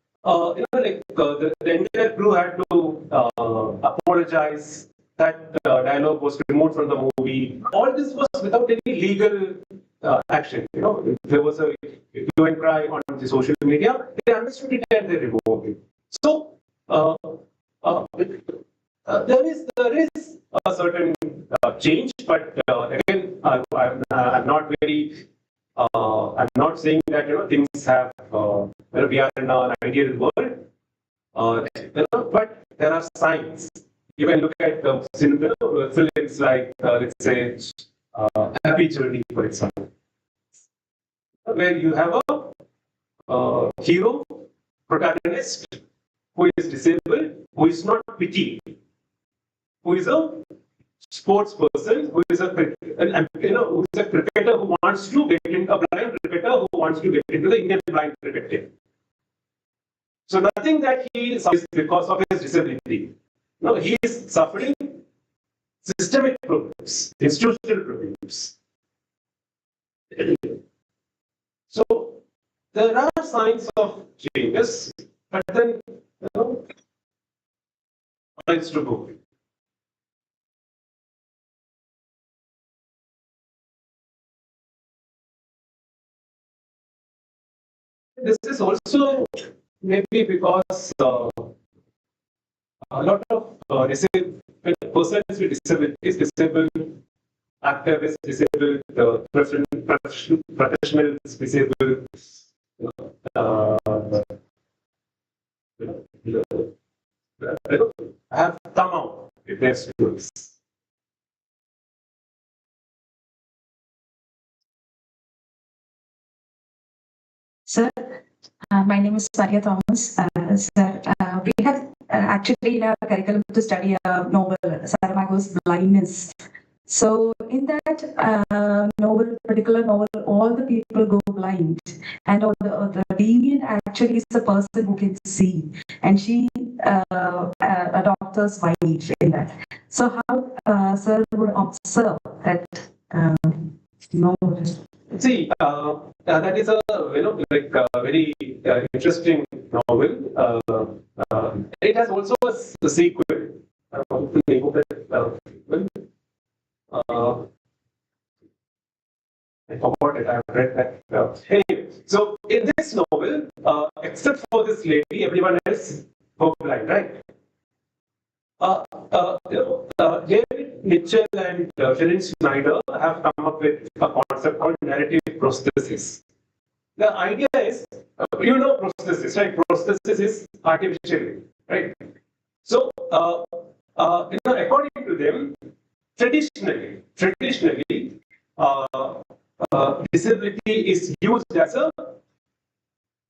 you know, like the entire crew had to apologize. That dialogue was removed from the movie. All this was without any legal action. If there was a hue and cry on the social media, they understood it and they removed it. So there is a certain change, but again, I'm not very. I'm not saying that things have we are in an ideal world, but there are signs. You can look at films like let's say Happy Journey, for example, where you have a hero protagonist who is disabled, who is not pitied, who is a sports person, who is a cricketer who wants to get into a blind cricketer who wants to get into the Indian blind cricket team. So nothing that he suffers because of his disability. No, he is suffering systemic problems, institutional problems. So there are signs of changes, but then it's to go. This is also maybe because a lot of persons with disabilities, disabled activists, disabled professionals, disabled have come out with their stories. Sir, my name is Maria Thomas. Sir, we have actually in our curriculum to study a novel, Saramago's Blindness. So in that particular novel, all the people go blind, and the deviant actually is the person who can see, and she adopts her wife in that. So how sir would observe that novel? See, that is a very interesting novel. It has also a sequel. What's the name of that? I forgot it. I've read that. Anyway, so in this novel, except for this lady, everyone else go blind, right? David Mitchell and Sherin Snyder have come up with a concept called narrative prosthesis. The idea is, prosthesis, right? Prosthesis is artificial, right? So, according to them, traditionally, disability is used as a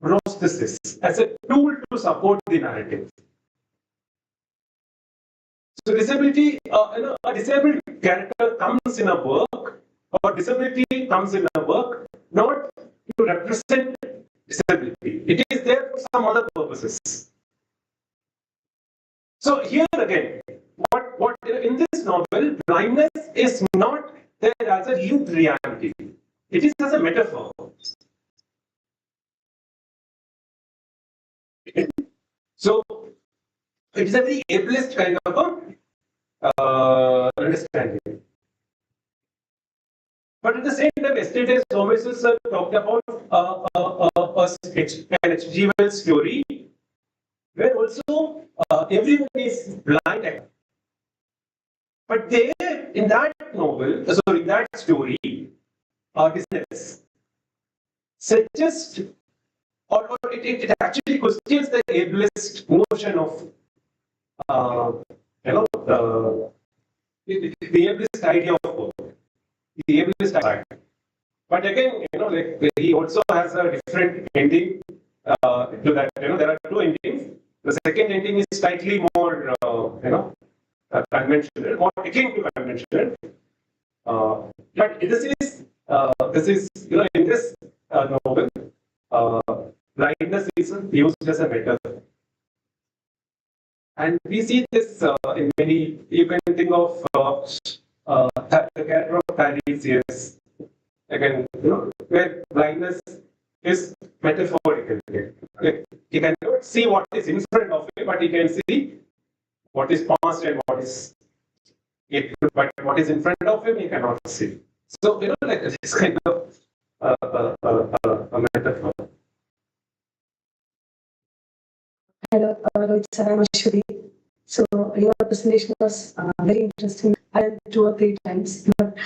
prosthesis, as a tool to support the narrative. So disability, a disabled character comes in a work, or disability comes in a work not to represent disability. It is there for some other purposes. So here again, what in this novel, blindness is not there as a lived reality. It is as a metaphor. So it is a very ableist kind of a understanding. But at the same time, yesterday's Thomas talked about an HGL story where also everyone is blind. But there, in that novel, in that story, business suggests, or it actually questions the ableist notion of the ableist idea of work, the ableist idea. But again, he also has a different ending to that. There are two endings. The second ending is slightly more, conventional, more akin to conventional. But this is, in this novel, blindness is used as a metaphor. And we see this in many, you can think of the character of Tiresias, again, where blindness is metaphorical. He cannot see what is in front of him, but he can see what is past and what is it, but what is in front of him, he cannot see. So, like this kind of a metaphor. Hello, Rohith sir, I'm Ashwati. So your presentation was very interesting. I read 2 or 3 times, but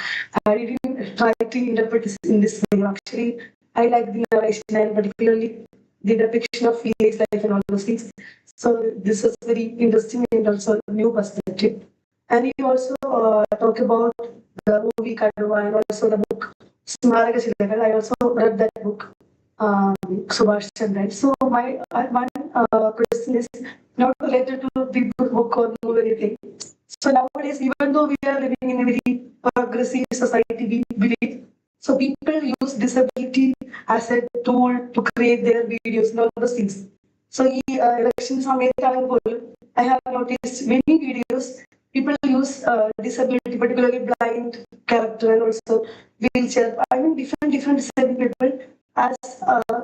I didn't try to interpret this in this way. Actually, I like the narration and particularly the depiction of village life and all those things. So this was very interesting and also new perspective. And you also talk about the movie Kadwa and also the book Smaraka Chilagal. I also read that book. Subhash Chandra. So my one question is not related to the book or movie or anything. So nowadays, even though we are living in a very progressive society, we believe, so people use disability as a tool to create their videos and all those things. So elections I have noticed many videos people use disability, particularly blind character and also wheelchair. I mean different disabled people as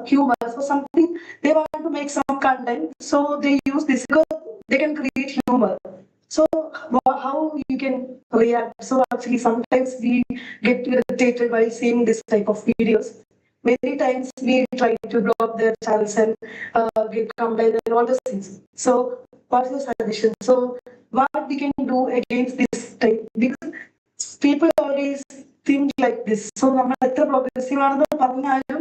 humor. So something they want to make some content, so they use this because they can create humor. So how you can react? So actually sometimes we get irritated by seeing this type of videos. Many times we try to block their channels and get complaint and all those things. So what's your suggestion? So what we can do against this type? Because people always think like this. So നമ്മൾ എത്ര progressive ആണെന്ന് പറഞ്ഞാലും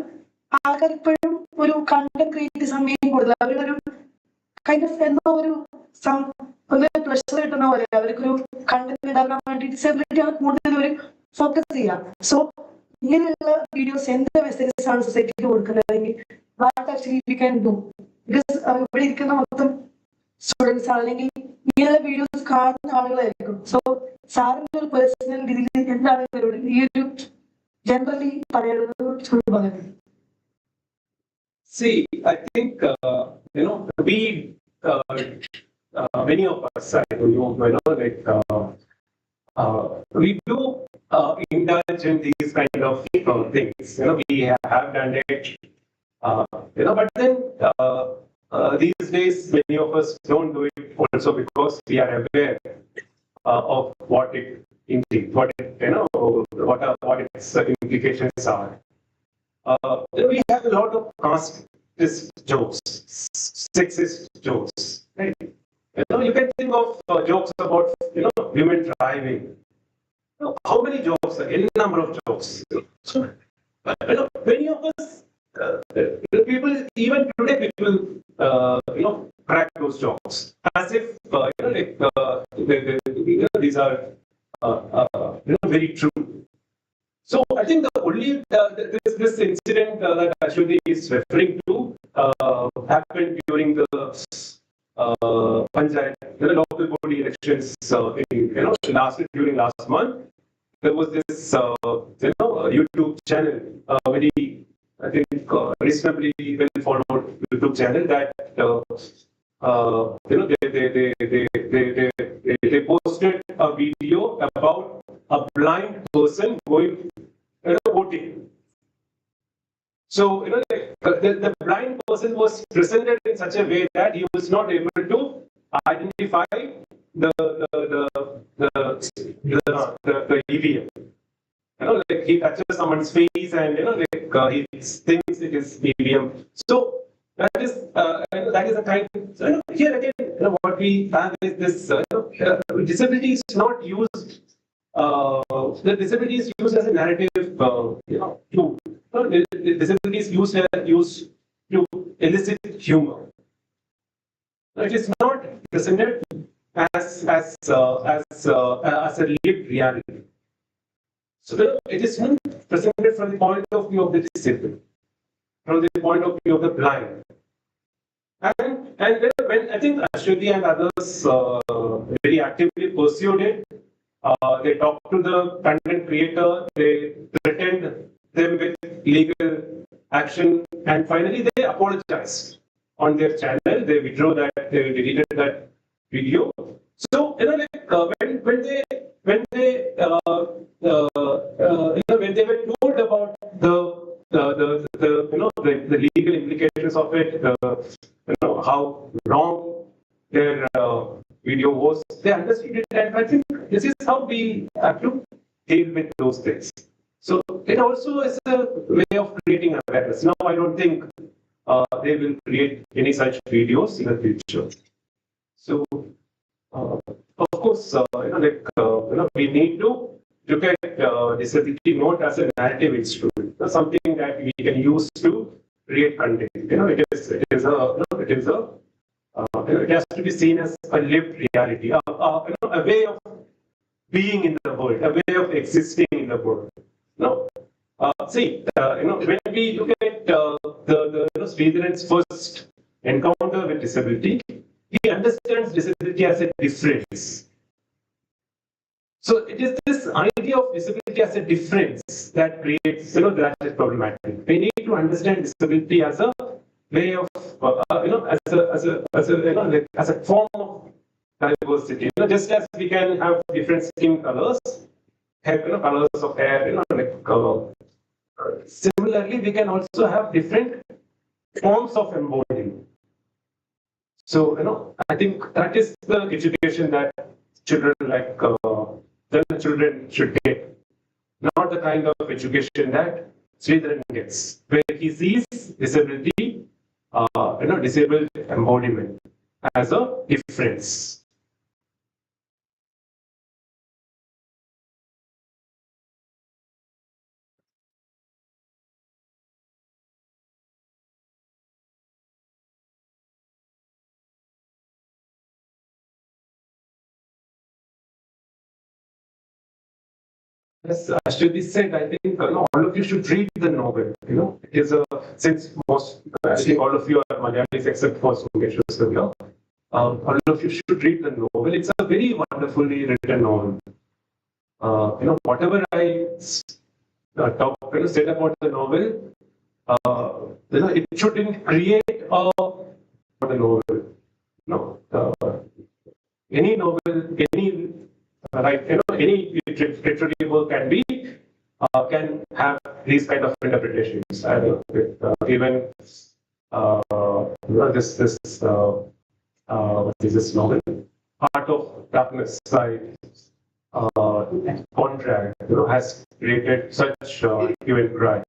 ആൾക്കാർ ഇപ്പോഴും ഒരു content create സമയം കൂടുതൽ അവരൊരു കൈൻഡ് ഓഫ് എന്തോ ഒരു പ്രഷർ കിട്ടുന്ന പോലെ അവർക്കൊരു കണ്ടന്റ് ഉണ്ടാക്കാൻ വേണ്ടി ഡിസബിലിറ്റി ആണ് കൂടുതൽ ഒരു ഫോക്കസ് ചെയ്യാം. സോ ഇങ്ങനെയുള്ള വീഡിയോസ് എന്ത് മെസ്സേജസ് ആണ് സൊസൈറ്റിക്ക് കൊടുക്കുന്നതെങ്കിൽ what actually we can do? Because ഇവിടെ ഇരിക്കുന്ന മൊത്തം സ്റ്റുഡൻസ് ആണെങ്കിൽ ഇങ്ങനെയുള്ള വീഡിയോസ് കാണുന്ന ആളുകളായിരിക്കും. സോ സാറിന്റെ ഒരു പേഴ്സണൽ രീതിയിൽ എന്താണ് ഇവരോട് ഈ ഒരു ജനറലി പറയാനുള്ളത് പറയുന്നത്? See, I think we many of us, I don't know, like we do indulge in these kind of things. We have done it. But then these days many of us don't do it also because we are aware of what it indeed, what its implications are. We have a lot of casteist jokes, sexist jokes, right? You can think of jokes about women driving. How many jokes? Any number of jokes. So, many of us, people, even today, people, crack those jokes as if these are very true. So I think the only this incident that Ashwati is referring to happened during the Panchayat, the local body elections. During last month, there was this YouTube channel, very I think reasonably well followed YouTube channel that they posted a video about a blind person going voting. So the blind person was presented in such a way that he was not able to identify the EVM. He touches someone's face and he thinks it is EVM. So that is a kind. Here again, what we have is this disability is not used. The disability is used as a narrative tool. Disability is used to elicit humor. It is not presented as a lived reality. So it is not presented from the point of view of the disabled, from the point of view of the blind. And when I think Ashwati and others very actively pursued it, they talked to the content creator, they threatened them with legal action, and finally they apologized on their channel. They withdrew that, they deleted that video. So when they were told about the legal implications of it, how wrong their video was, they understood it, and I think this is how we have to deal with those things. So it also is a way of creating awareness. Now I don't think they will create any such videos in the future. So of course, we need to look at disability not as a narrative instrument, something that we can use to create content. It has to be seen as a lived reality, a way of being in the world, a way of existing in the world. No, when we look at Sridharan's first encounter with disability, he understands disability as a difference. So it is this idea of disability as a difference that creates, that is problematic. We need to understand disability as a way of, as a form of diversity. Just as we can have different skin colors, colors of hair, similarly, we can also have different forms of embodiment. So, I think that is the education that children children should get, not the kind of education that Sridharan gets, where he sees disability, disabled embodiment as a difference. As Ashwati said, I think all of you should read the novel. It is since I think all of you are Malayalis except for Sungeshwar. All of you should read the novel. It's a very wonderfully written novel. Whatever I said about the novel, it shouldn't create a the novel. No, any novel, any any literary work can have these kind of interpretations. Even this novel, Art of Darkness by Contract, has created such hue and cry.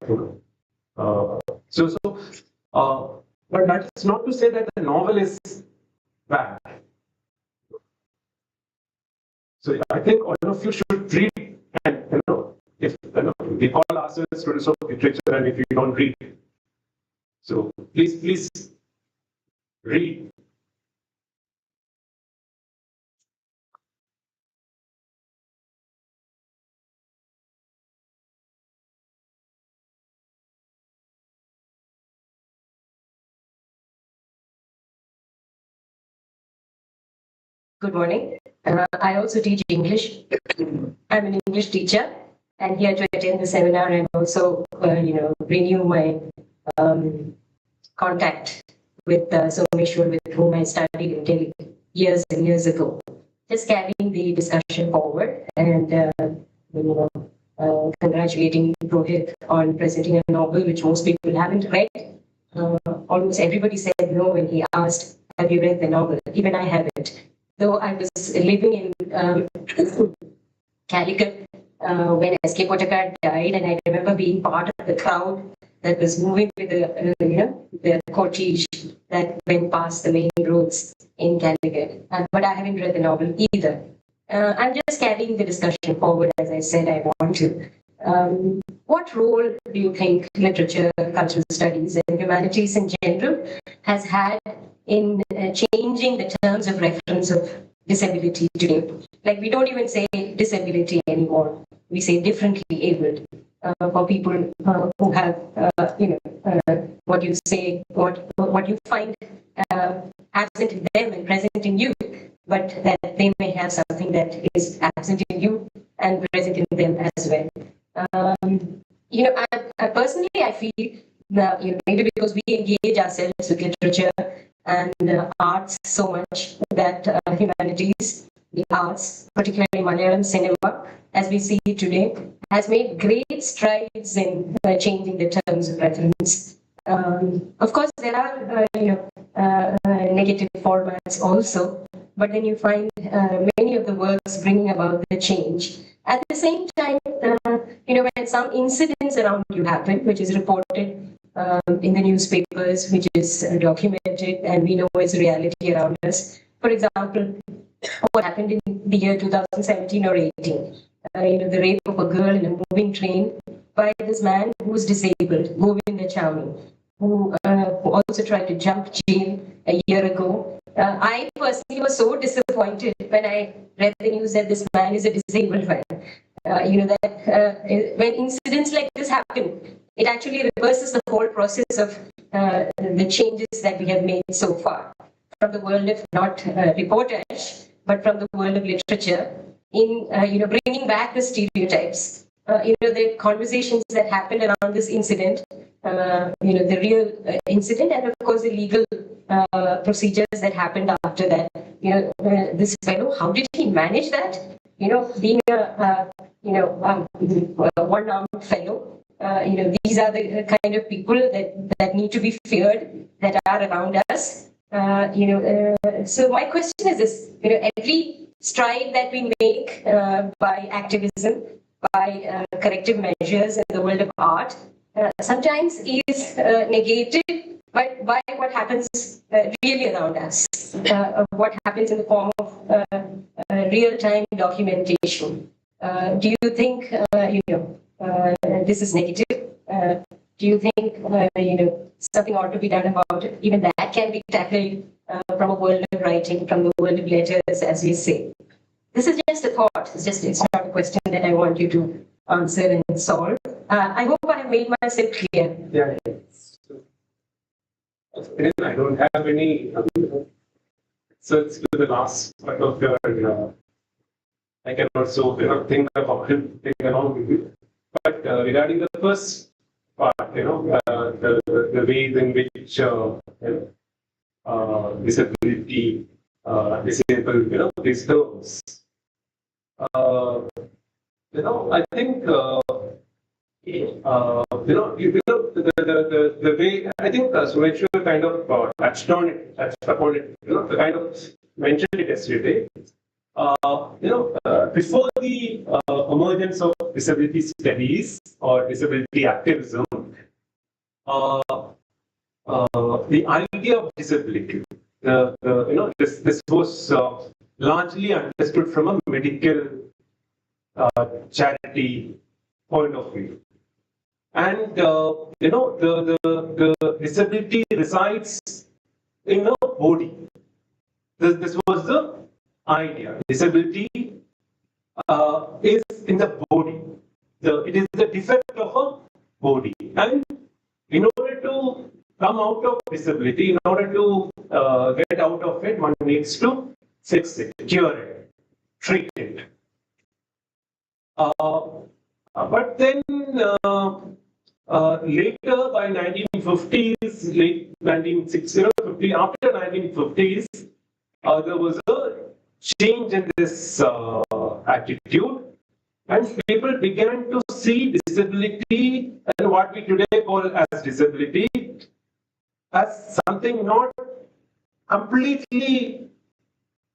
But that's not to say that the novel is bad. So I think all of you should read, and if we call ourselves students of literature, and if you don't read, so please read. Good morning. I also teach English. I'm an English teacher and here to attend the seminar and also, renew my contact with Someshwar, with whom I studied in Delhi years and years ago. Just carrying the discussion forward and, congratulating Rohith on presenting a novel which most people haven't read. Almost everybody said no when he asked, have you read the novel? Even I haven't. Though I was living in Calicut when S.K. Pottekatt died, and I remember being part of the crowd that was moving with the cortege that went past the main roads in Calicut. But I haven't read the novel either. I'm just carrying the discussion forward, as I said I want to. What role do you think literature, cultural studies, and humanities in general has had in changing the terms of reference of disability today? Like, we don't even say disability anymore. We say differently abled for people who have, what you say, what you find absent in them and present in you, but that they may have something that is absent in you and present in them as well. I personally, I feel that, maybe because we engage ourselves with literature and arts so much that humanities, the arts, particularly Malayalam cinema, as we see it today, has made great strides in changing the terms of reference. Of course, there are negative formats also, but then you find many of the works bringing about the change. At the same time, when some incidents around you happen, which is reported in the newspapers, which is documented, and we know is reality around us. For example, what happened in the year 2017 or 18? The rape of a girl in a moving train by this man who was disabled, Govinda Chami, who also tried to jump jail a year ago. I personally was so disappointed when I read the news that this man is a disabled man. When incidents like this happen, it actually reverses the whole process of the changes that we have made so far from the world of not reportage, but from the world of literature in bringing back the stereotypes. The conversations that happened around this incident, the real incident, and of course the legal procedures that happened after that. This fellow, how did he manage that? Being a one-armed fellow. These are the kind of people that need to be feared, that are around us. So my question is this: every stride that we make by activism, by corrective measures in the world of art, sometimes is negated by what happens really around us, what happens in the form of real-time documentation. Do you think this is negative? Do you think something ought to be done about it? Even that can be tackled from a world of writing, from the world of letters, as we say. This is just a thought. It's not a question that I want you to answer and solve. I hope I have made myself clear. Yeah. I don't have any. So it's to the last part of your. I can also think about it, think along with you. But regarding the first part, the ways in which disability, disabled, these terms. I think the way I think Sumeshwar kind of touched upon it, the kind of mentioned it yesterday. Before the emergence of disability studies or disability activism, the idea of disability, this was largely understood from a medical charity point of view, and the disability resides in the body. This was the idea. Disability is in the body. It is the defect of a body, and in order to come out of disability, in order to get out of it, one needs to fix it, cure it, treat it. But then later, by 1950s, late 1960s, after 1950s, there was a change in this attitude, and people began to see disability and what we today call as disability as something not completely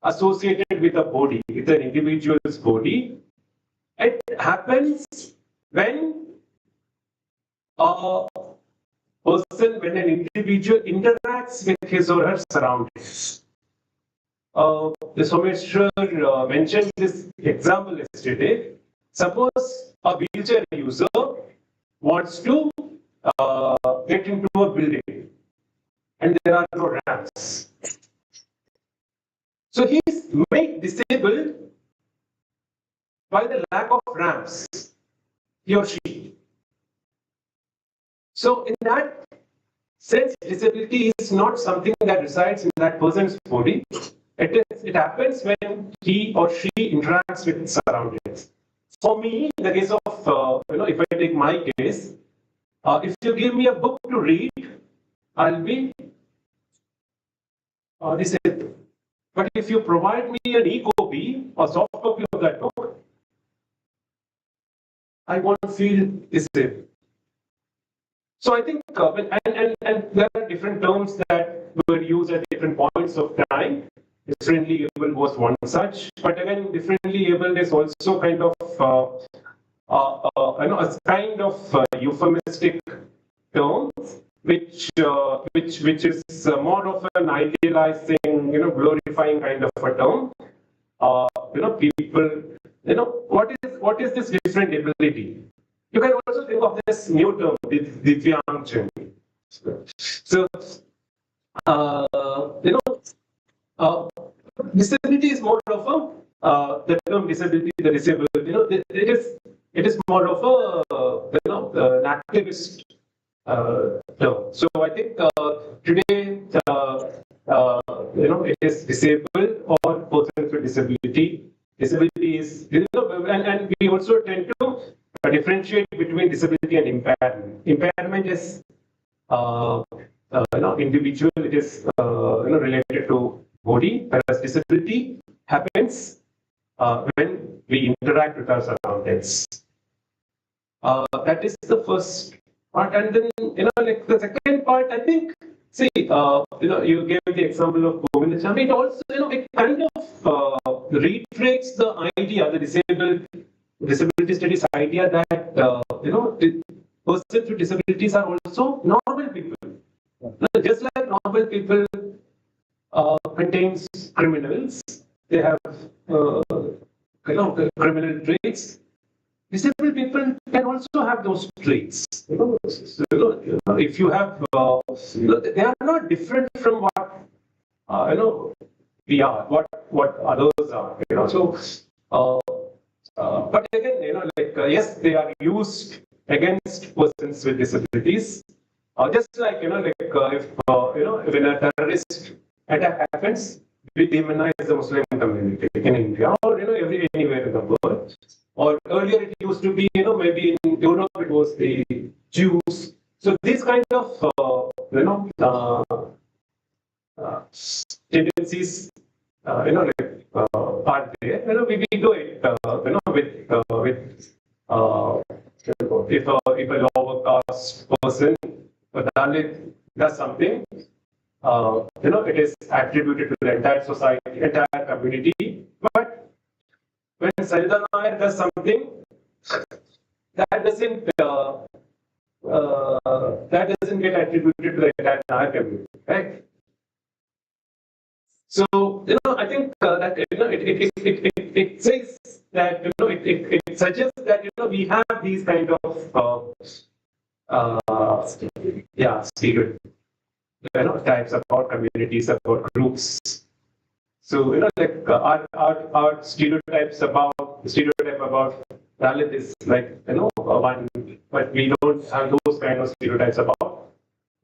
associated with a body, with an individual's body. It happens when when an individual interacts with his or her surroundings. The Someshwar mentioned this example yesterday. Suppose a wheelchair user wants to get into a building and there are no ramps. So he is made disabled by the lack of ramps, he or she. So in that sense, disability is not something that resides in that person's body. It happens when he or she interacts with surroundings. For me, in the case of, if I take my case, if you give me a book to read, I'll be disabled. But if you provide me an e-copy or soft copy of that book, I won't feel disabled. So I think, and there are different terms that were used at different points of time. differently able was one such, but again, differently able is also kind of a kind of euphemistic term, which is more of an idealizing, glorifying kind of a term. People, what is this different ability? You can also think of this new term, Divyangjan. So, disability is more of the term disability, the disabled. It is more of an activist term. So I think today, it is disabled or persons with disability. Disability is, and we also tend to differentiate between disability and impairment. Impairment is, individual. It is, related to body, whereas disability happens when we interact with our surroundings. That is the first part, and then like the second part, I think. See, you gave the example of Govindacham. It also, it kind of reiterates the idea, the disability studies idea that persons with disabilities are also normal people. Just like normal people contains criminals, they have criminal traits. Disabled people can also have those traits. If you have, they are not different from what we are, what others are. So, but again, yes, they are used against persons with disabilities. Just like if when a terrorist attack happens, we demonize the Muslim community in India or anywhere in the world. Or earlier it used to be, maybe in Europe it was the Jews. So these kind of, tendencies, are there. We do it, if a lower caste person, a Dalit does something, it is attributed to the entire society, entire community. But when Sarita Nair does something, that doesn't get attributed to the entire Nair community, right? So I think that it says that it suggests that we have these kind of stereotypes about communities, about groups. So our stereotype about Dalit is like one, but we don't have those kind of stereotypes about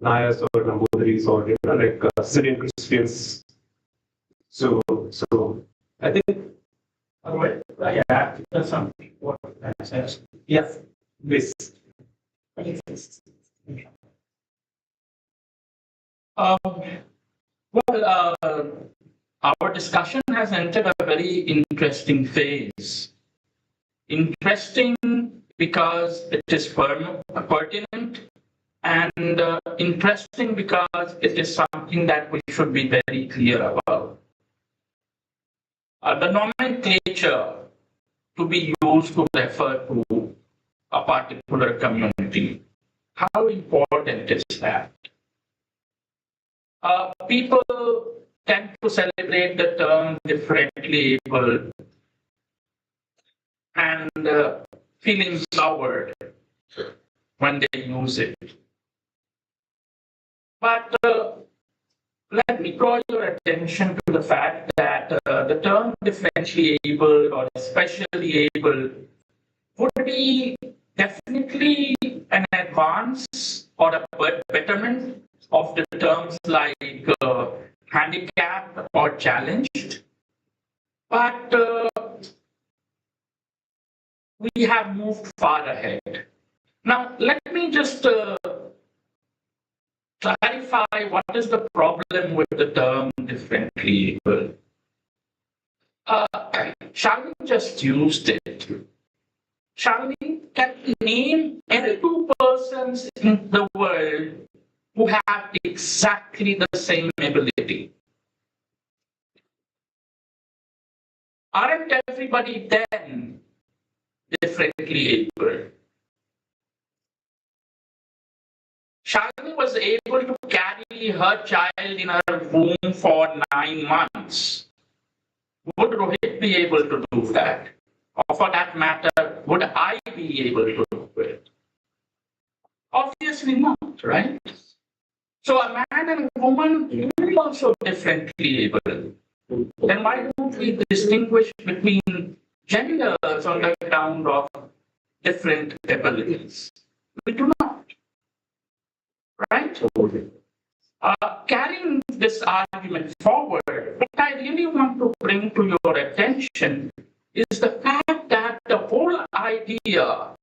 Nayars or Namboodiris or Syrian Christians. So I think. That's something. What says? Yes, please. Our discussion has entered a very interesting phase. Interesting because it is pertinent, and interesting because it is something that we should be very clear about. The nomenclature to be used to refer to a particular community, how important is that? People tend to celebrate the term differently able and feeling soured when they use it. But let me draw your attention to the fact that the term differentially able or especially able would be definitely an advance or a betterment of the terms like handicapped or challenged. But we have moved far ahead. Now, let me just clarify what is the problem with the term differently able. Shall we just use it? Shall we name any two persons in the world who have exactly the same ability? aren't everybody then differently able? Shalini was able to carry her child in her womb for 9 months. Would Rohit be able to do that? Or for that matter, would I be able to do it? Obviously not, right? So a man and a woman are also differently able. Then why don't we distinguish between genders on the ground of different abilities? We do not, right? Carrying this argument forward, what I really want to bring to your attention is the fact that the whole idea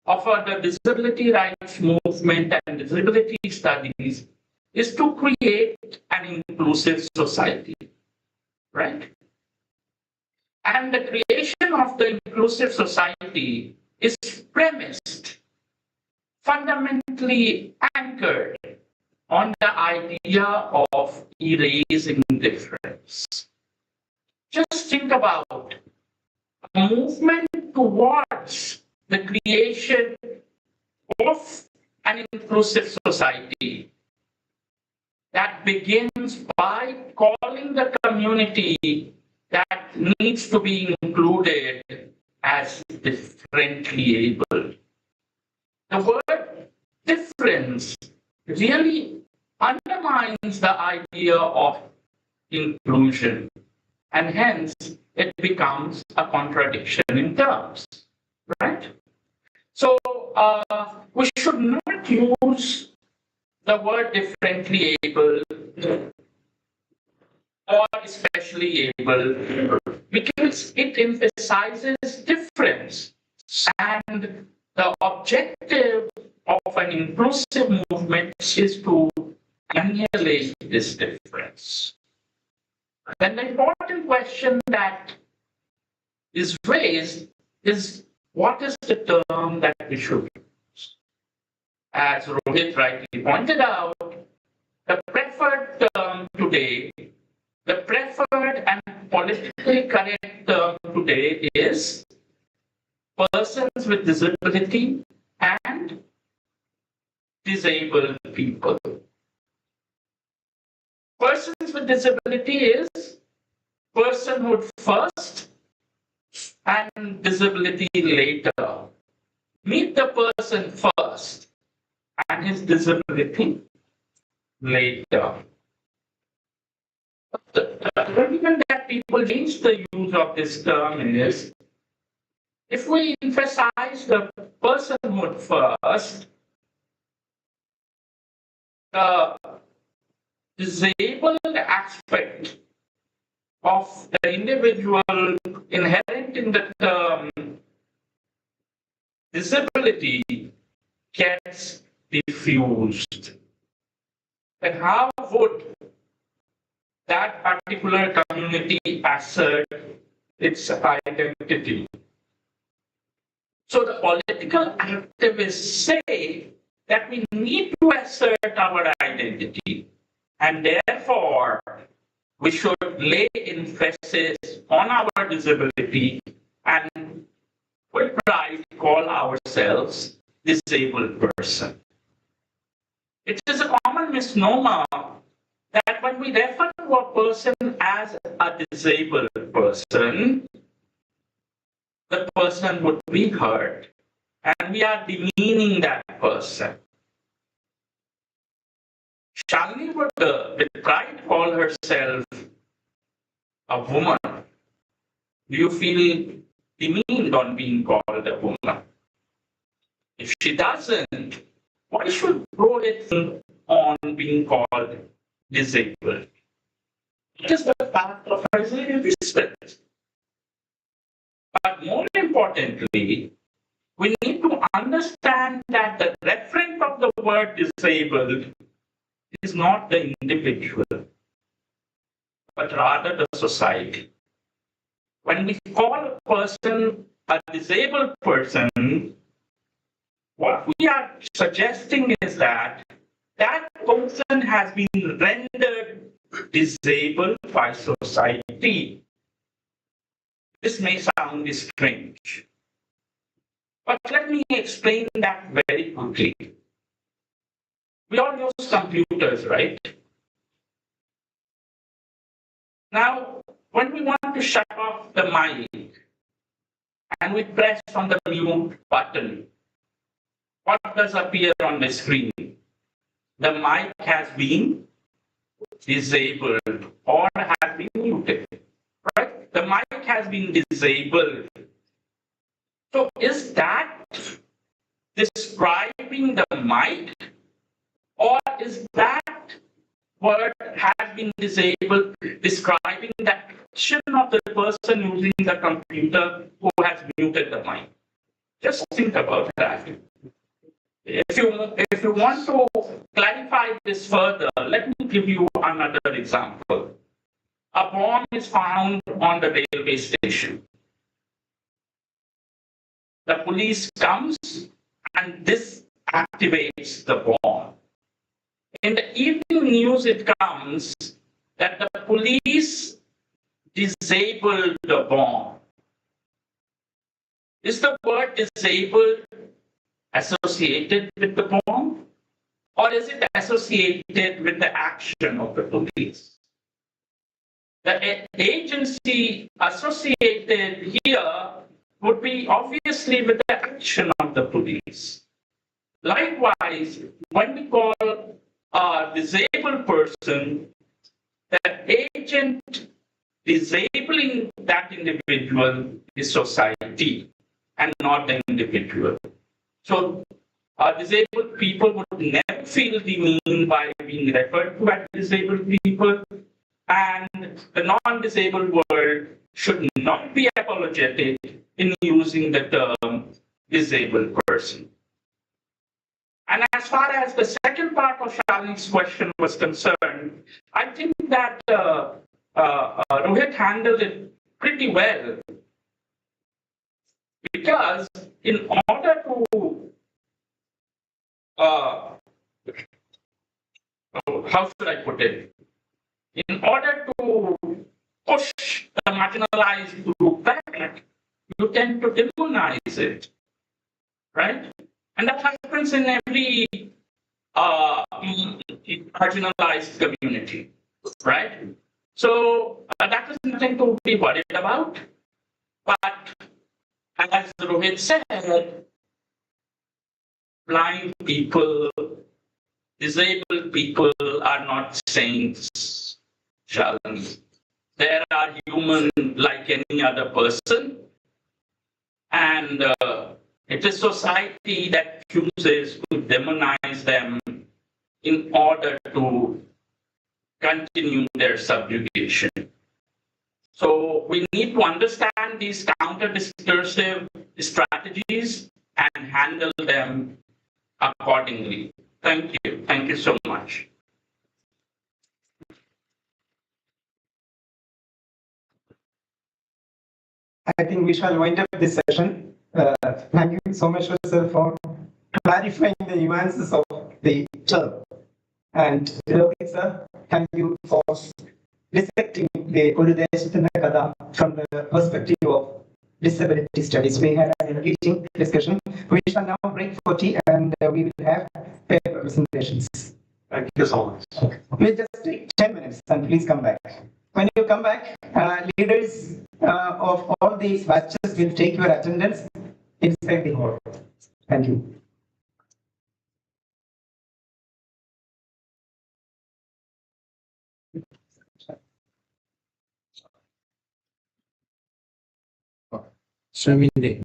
of the disability rights movement and disability studies is to create an inclusive society, right? And the creation of the inclusive society is premised, fundamentally anchored on the idea of erasing difference. Just think about a movement towards the creation of an inclusive society that begins by calling the community that needs to be included as differently able. The word difference really undermines the idea of inclusion, and hence it becomes a contradiction in terms, right? So we should not use the word differently able or especially able because it emphasizes difference, and the objective of an inclusive movement is to annihilate this difference. Then the important question that is raised is, what is the term that we should use? As Rohith rightly pointed out, the preferred term today, the preferred and politically correct term today is persons with disability and disabled people. Persons with disability is personhood first and disability later. Meet the person first and his disability later. The reason that people change the use of this term is, if we emphasize the personhood first, the disabled aspect of the individual inherent in the term disability gets diffused. Then how would that particular community assert its identity? So the political activists say that we need to assert our identity, and therefore we should lay emphasis on our disability and with pride call ourselves disabled person. It is a common misnomer that when we refer to a person as a disabled person, the person would be hurt, and we are demeaning that person. Shalini would with pride call herself a woman. Do you feel demeaned on being called a woman? If she doesn't, why should Rohith think on being called disabled? It is the fact of her existence. But more importantly, we need to understand that the referent of the word disabled is not the individual, but rather the society. When we call a person a disabled person, what we are suggesting is that that person has been rendered disabled by society. This may sound strange, but let me explain that very quickly. We all use computers, right? Now, when we want to shut off the mic and we press on the mute button, what does appear on the screen? The mic has been disabled or has been muted, right? The mic has been disabled. So is that describing the mic, or is that word has been disabled describing the action of the person using the computer who has muted the mic? Just think about that. If you want to clarify this further, let me give you another example. A bomb is found on the railway station. The police comes and this activates the bomb. In the evening news, it comes that the police disabled the bomb. Is the word disabled associated with the bomb, or is it associated with the action of the police? The agency associated here would be obviously with the action of the police. Likewise, when we call a disabled person, the agent disabling that individual is society and not the individual. So disabled people would never feel demeaned by being referred to as disabled people, and the non-disabled world should not be apologetic in using the term disabled person. And as far as the second part of Shalini's question was concerned, I think that Rohith handled it pretty well. Because in order to, how should I put it? In order to push the marginalized group back, you tend to demonize it, right? And that happens in every marginalized community, right? So that is nothing to be worried about. But as Rohith said, blind people, disabled people are not saints, Shalini. They are human like any other person. And it is society that chooses to demonize them in order to continue their subjugation. So we need to understand these counter-discursive strategies and handle them accordingly. Thank you. Thank you so much. I think we shall wind up this session. Thank you so much, sir, for clarifying the nuances of the term. And Rohith, sir, thank you for dissecting the Urudeshithana Katha from the perspective of disability studies. We had an engaging discussion. We shall now break for tea and we will have paper presentations. Thank you so much. We'll just take 10 minutes and please come back. When you come back, leaders of all these batches will take your attendance inside the hall. Thank you. Shaminde.